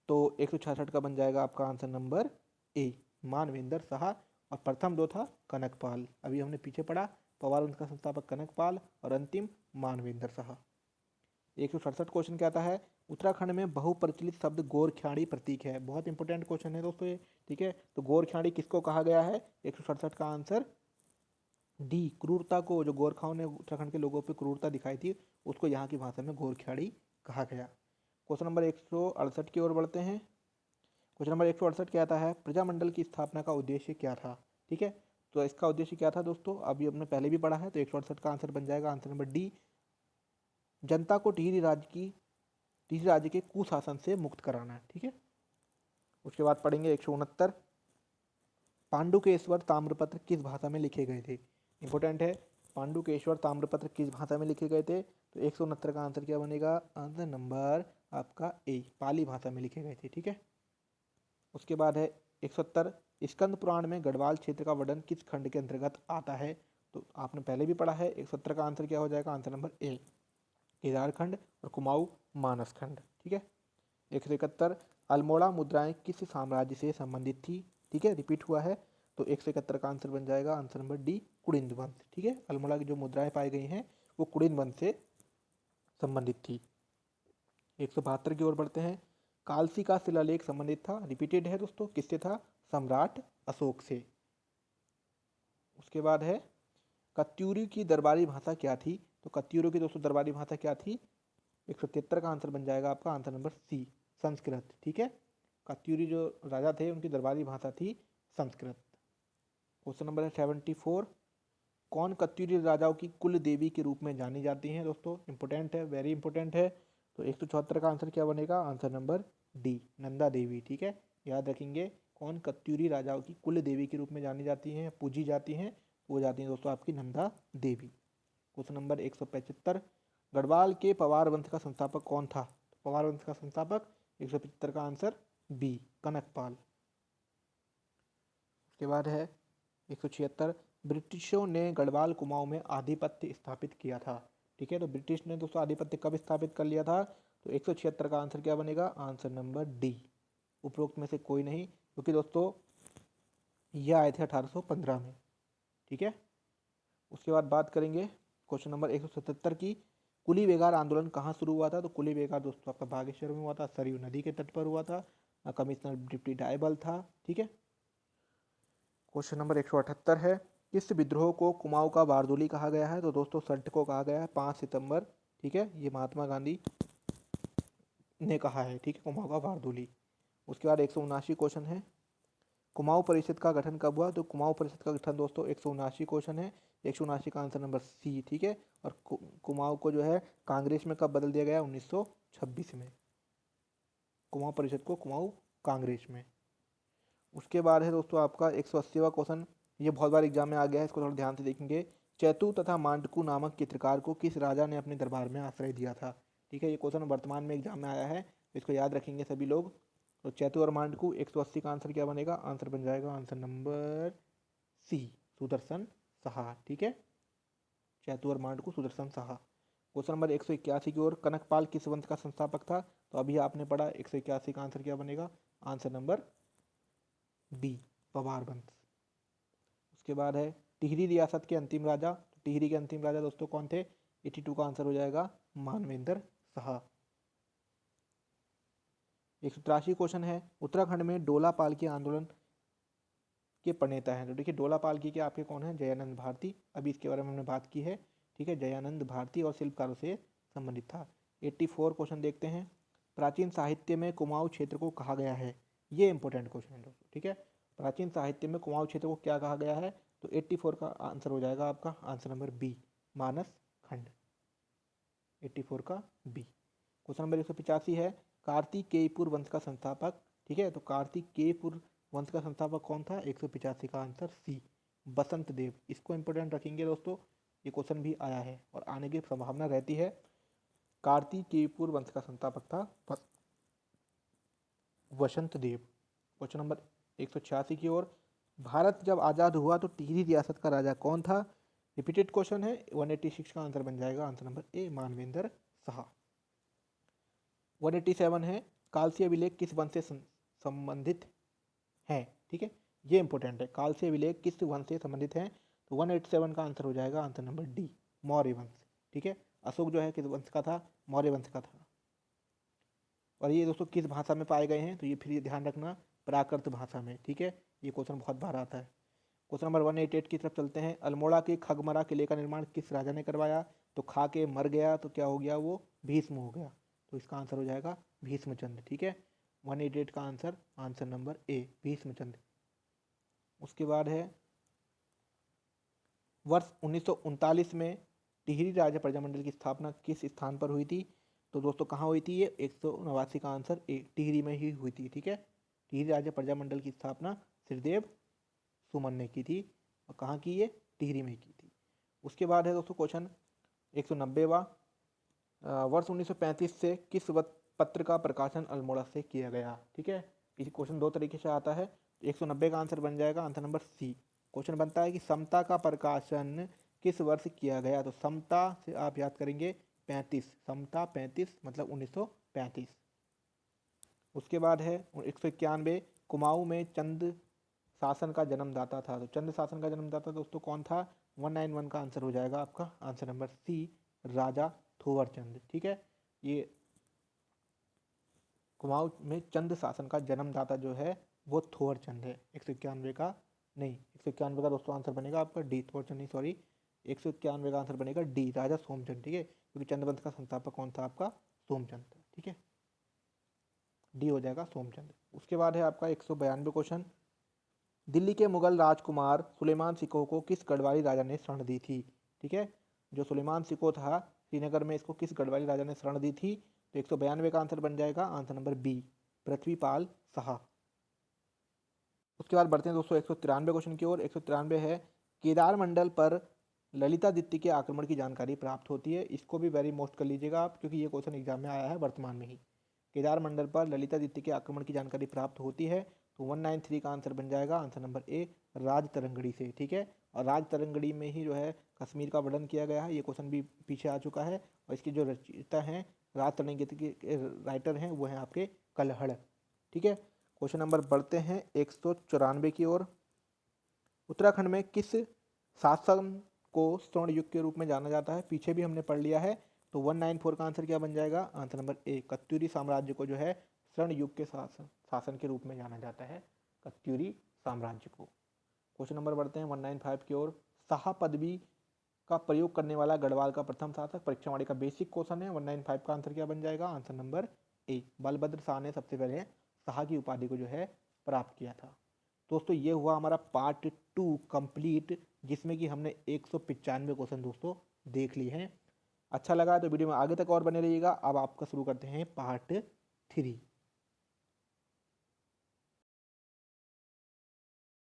तो 166 का बन जाएगा आपका आंसर नंबर ए, मानवेंद्र शाह। और प्रथम दो था कनकपाल। अभी हमने पीछे पढ़ा, पवार वंश का संस्थापक कनकपाल और अंतिम मानवेंद्र शाह। 167 क्वेश्चन क्या आता है, उत्तराखंड में बहुप्रचलित शब्द गोरख्याड़ी प्रतीक है। बहुत इंपॉर्टेंट क्वेश्चन है दोस्तों ये। ठीक है, तो गोरख्याड़ी किसको कहा गया है? 167 का आंसर डी, क्रूरता को, जो गोरखाओं ने उत्तराखंड के लोगों पे क्रूरता दिखाई थी, उसको यहाँ की भाषा में गोरख्याड़ी कहा गया। क्वेश्चन नंबर 168 की ओर बढ़ते हैं। क्वेश्चन नंबर 168 क्या आता है, प्रजामंडल की स्थापना का उद्देश्य क्या था? ठीक है, तो इसका उद्देश्य क्या था दोस्तों? अभी हमने पहले भी पढ़ा है, तो 168 का आंसर बन जाएगा आंसर नंबर डी, जनता को टिहरी राज्य के कुशासन से मुक्त कराना। ठीक है, उसके बाद पढ़ेंगे 169, पांडुकेश्वर ताम्रपत्र किस भाषा में लिखे गए थे? इंपॉर्टेंट है, पांडुकेश्वर ताम्रपत्र किस भाषा में लिखे गए थे? तो 169 का आंसर क्या बनेगा? आंसर नंबर आपका ए, पाली भाषा में लिखे गए थे। ठीक है, उसके बाद है 170, स्कंद पुराण में गढ़वाल क्षेत्र का वर्णन किस खंड के अंतर्गत आता है? तो आपने पहले भी पढ़ा है। 170 का आंसर क्या हो जाएगा? आंसर नंबर ए, केदार खंड और कुमाऊं मानस खंड। ठीक है, 171, अल्मोड़ा मुद्राएं किस साम्राज्य से संबंधित थी? ठीक है, रिपीट हुआ है, तो 171 का आंसर बन जाएगा आंसर नंबर डी, कुड़िंद वंश। ठीक है, अल्मोड़ा की जो मुद्राएं पाई गई हैं वो कुड़िंद वंश से संबंधित थी। 172 की ओर बढ़ते हैं। कालसी का शिलालेख संबंधित था, रिपीटेड है दोस्तों, किससे था? सम्राट अशोक से। उसके बाद है, कत्यूरी की दरबारी भाषा क्या थी? तो कत्यूरों की दोस्तों दरबारी भाषा क्या थी? 173 का आंसर बन जाएगा आपका आंसर नंबर सी, संस्कृत। ठीक है, कत्यूरी जो राजा थे उनकी दरबारी भाषा थी संस्कृत। क्वेश्चन नंबर है 74, कौन कत्यूरी राजाओं की कुल देवी के रूप में जानी जाती हैं? दोस्तों इंपॉर्टेंट है, वेरी इंपॉर्टेंट है। तो 174 का आंसर क्या बनेगा? Answer number D, Nanda Devi. ठीक है, याद रखेंगे, कौन कत्यूरी राजाओं की कुल देवी के रूप में जानी जाती हैं, पूजी जाती हैं? वो जाती हैं दोस्तों आपकी नंदा देवी। क्वेश्चन नंबर 175, गढ़वाल के पवार वंश का संस्थापक कौन था? पवार वंश का संस्थापक 175 का आंसर बी, कनकपाल। उसके बाद है 176, ब्रिटिशों ने गढ़वाल कुमाऊं में आधिपत्य स्थापित किया था। ठीक है। तो ब्रिटिश ने दोस्तों आधिपत्य कब स्थापित कर लिया था? तो 176 का आंसर क्या बनेगा? आंसर नंबर डी, उपरोक्त में से कोई नहीं, क्योंकि दोस्तों ये आए थे 1815 में। ठीक है। उसके बाद बात करेंगे क्वेश्चन नंबर 177 की। कुली बेगार आंदोलन कहाँ शुरू हुआ था? तो कुली बेगार दोस्तों आपका बागेश्वर में हुआ था, सरयू नदी के तट पर हुआ था। कमिश्नर डिप्टी डायबल था। ठीक है। क्वेश्चन नंबर 178 है, किस विद्रोह को कुमाऊं का बारदोली कहा गया है? तो दोस्तों सल्ट को कहा गया है 5 सितंबर। ठीक है, ये महात्मा गांधी ने कहा है। ठीक है, कुमाऊं का बारदोली। उसके बाद 179 क्वेश्चन है, कुमाऊं परिषद का गठन कब हुआ? तो कुमाऊं परिषद का गठन दोस्तों 179 क्वेश्चन है, 179 का आंसर नंबर सी। ठीक है। और कुमाऊं को जो है कांग्रेस में कब बदल दिया गया? 1926 में। कुमाऊं परिषद को कुमाऊं कांग्रेस में। उसके बाद है दोस्तों आपका 180वां क्वेश्चन, ये बहुत बार एग्जाम में आ गया है, इसको थोड़ा ध्यान से देखेंगे। चैतू तथा मांडकू नामक चित्रकार को किस राजा ने अपने दरबार में आश्रय दिया था? ठीक है, ये क्वेश्चन वर्तमान में एग्जाम में आया है, इसको याद रखेंगे सभी लोग। तो चैतू और मांडकू, 180 का आंसर क्या बनेगा? आंसर बन जाएगा answer number C, Sudarshan Saha. ठीक है, चैतू और मांडकू, सुदर्शन साहा। क्वेश्चन नंबर 181 की ओर, कनकपाल किस वंश का संस्थापक था? तो अभी आपने पढ़ा, 181 का आंसर क्या बनेगा? आंसर नंबर बी, पवार वंश। उसके बाद है टिहरी रियासत के अंतिम राजा। टिहरी के अंतिम राजा दोस्तों कौन थे? 82 का आंसर हो जाएगा मानवेंद्र शाह। 183 क्वेश्चन है, उत्तराखंड में डोला पालकी आंदोलन के प्रणेता हैं। तो देखिए डोला पालकी के आपके कौन है? जयानंद भारती। अभी इसके बारे में हमने बात की है। ठीक है, जयानंद भारती और शिल्पकारों से संबंधित था। 84 क्वेश्चन देखते हैं, प्राचीन साहित्य में कुमाऊं क्षेत्र को कहा गया है। ये इंपॉर्टेंट क्वेश्चन है दोस्तों। ठीक है, प्राचीन साहित्य में कुमाऊं क्षेत्र को क्या कहा गया है? तो 84 का आंसर हो जाएगा आपका आंसर नंबर बी, मानस खंड। 84 का बी। क्वेश्चन नंबर 185 है, कार्तिकेयपुर वंश का संस्थापक। ठीक है, तो कार्तिकेयपुर वंश का संस्थापक कौन था? 185 का आंसर सी, बसंत देव। इसको इंपॉर्टेंट रखेंगे दोस्तों, ये क्वेश्चन भी आया है और आने की संभावना रहती है। कार्तिकेयपुर वंश का संस्थापक था वसंत देव। क्वेश्चन नंबर 186 की ओर, भारत जब आज़ाद हुआ तो टिहरी रियासत का राजा कौन था? रिपीटेड क्वेश्चन है, 186 का आंसर बन जाएगा आंसर नंबर ए, मानवेंद्र शाह। 187 है, कालसी अभिलेख किस वंश से संबंधित है? ठीक है, ये इंपॉर्टेंट है, कालसी अभिलेख किस वंश से संबंधित है? तो 187 का आंसर हो जाएगा आंसर नंबर डी, मौर्य वंश। ठीक है, अशोक जो है किस वंश का था? मौर्य वंश का था। और ये दोस्तों किस भाषा में पाए गए हैं? तो ये फिर ये ध्यान रखना, प्राकृत भाषा में। ठीक है, ये क्वेश्चन बहुत बार आता है। क्वेश्चन नंबर 188 की तरफ चलते हैं, अल्मोड़ा के खगमरा किले का निर्माण किस राजा ने करवाया? तो खा के मर गया तो क्या हो गया? वो भीष्म हो गया। तो इसका आंसर हो जाएगा भीष्मचंद्र। ठीक है, 188 का आंसर आंसर नंबर ए, भीष्मचंद्र। उसके बाद है, वर्ष 1939 में टिहरी राज्य प्रजामंडल की स्थापना किस स्थान पर हुई थी? तो दोस्तों कहाँ हुई थी? ये 189 का आंसर ए, टिहरी में ही हुई थी। ठीक है, टिहरी राज्य प्रजामंडल की स्थापना श्रीदेव सुमन ने की थी। और कहाँ की? ये टिहरी में की थी। उसके बाद है दोस्तों क्वेश्चन 190वां, वर्ष 1935 से किस पत्र का प्रकाशन अल्मोड़ा से किया गया? ठीक है, ये क्वेश्चन दो तरीके से आता है। 190 का आंसर बन जाएगा आंसर नंबर सी। क्वेश्चन बनता है कि समता का प्रकाशन किस वर्ष किया गया? तो समता से आप याद करेंगे 35, समता 35 मतलब 1935। उसके बाद है 191, कुमाऊं में चंद शासन का जन्मदाता था। तो चंद शासन का जन्मदाता दोस्तों कौन था? 191 का आंसर हो जाएगा आपका आंसर नंबर सी, राजा थोवर चंद। ठीक है, ये कुमाऊं में चंद शासन का जन्मदाता जो है वो थोवर चंद है। 191 का नहीं, 191 का दोस्तों आंसर बनेगा आपका डी, थोवर चंद नहीं, सॉरी, 191 का आंसर बनेगा डी, राजा सोमचंद। ठीक है, क्योंकि चंद्रवंश का संस्थापक कौन था? आपका सोमचंद था। ठीक है, डी हो जाएगा सोमचंद। उसके बाद है आपका 192 क्वेश्चन, दिल्ली के मुगल राजकुमार सुलेमान सिकोह को किस गढ़वाली राजा ने शरण दी थी? ठीक है, जो सुलेमान सिकोह था श्रीनगर में, इसको किस गढ़वाली राजा ने शरण दी थी? तो 192 का आंसर बन जाएगा answer number B, Prithvipal Shah. उसके बाद बढ़ते हैं दोस्तों 193 क्वेश्चन की ओर। 193 है, केदार मंडल पर ललितादित्य के आक्रमण की जानकारी प्राप्त होती है। इसको भी वेरी मोस्ट कर लीजिएगा आप, क्योंकि ये क्वेश्चन एग्जाम में आया है वर्तमान में ही। केदार मंडल पर ललितादित्य के आक्रमण की जानकारी प्राप्त होती है। तो 193 का आंसर बन जाएगा आंसर नंबर ए, राज तरंगड़ी से। ठीक है, और राज तरंगड़ी में ही जो है कश्मीर का वर्णन किया गया है। ये क्वेश्चन भी पीछे आ चुका है। और इसकी जो रचयिता हैं, राज तरंगित के राइटर हैं, वो हैं आपके कल्हड़। ठीक है, क्वेश्चन नंबर बढ़ते हैं 194 की ओर। उत्तराखंड में किस शासन को स्वर्ण युग के रूप में जाना जाता है? पीछे भी हमने पढ़ लिया है। तो 194 का आंसर क्या बन जाएगा? आंसर नंबर ए, कत्यूरी साम्राज्य को जो है स्वर्ण युग के शासन के रूप में जाना जाता है, कत्यूरी साम्राज्य को। क्वेश्चन नंबर बढ़ते हैं 195 की ओर। शाह पदवी का प्रयोग करने वाला गढ़वाल का प्रथम शासक, परीक्षा वाणी का बेसिक क्वेश्चन है। 195 का आंसर क्या बन जाएगा? Answer number A, Balbhadra Shah ने सबसे पहले शाह की उपाधि को जो है प्राप्त किया था। दोस्तों ये हुआ हमारा पार्ट 2 कंप्लीट, जिसमें कि हमने 195 क्वेश्चन दोस्तों देख लिए हैं। अच्छा लगा तो वीडियो में आगे तक और बने रहिएगा। अब आपका शुरू करते हैं पार्ट 3।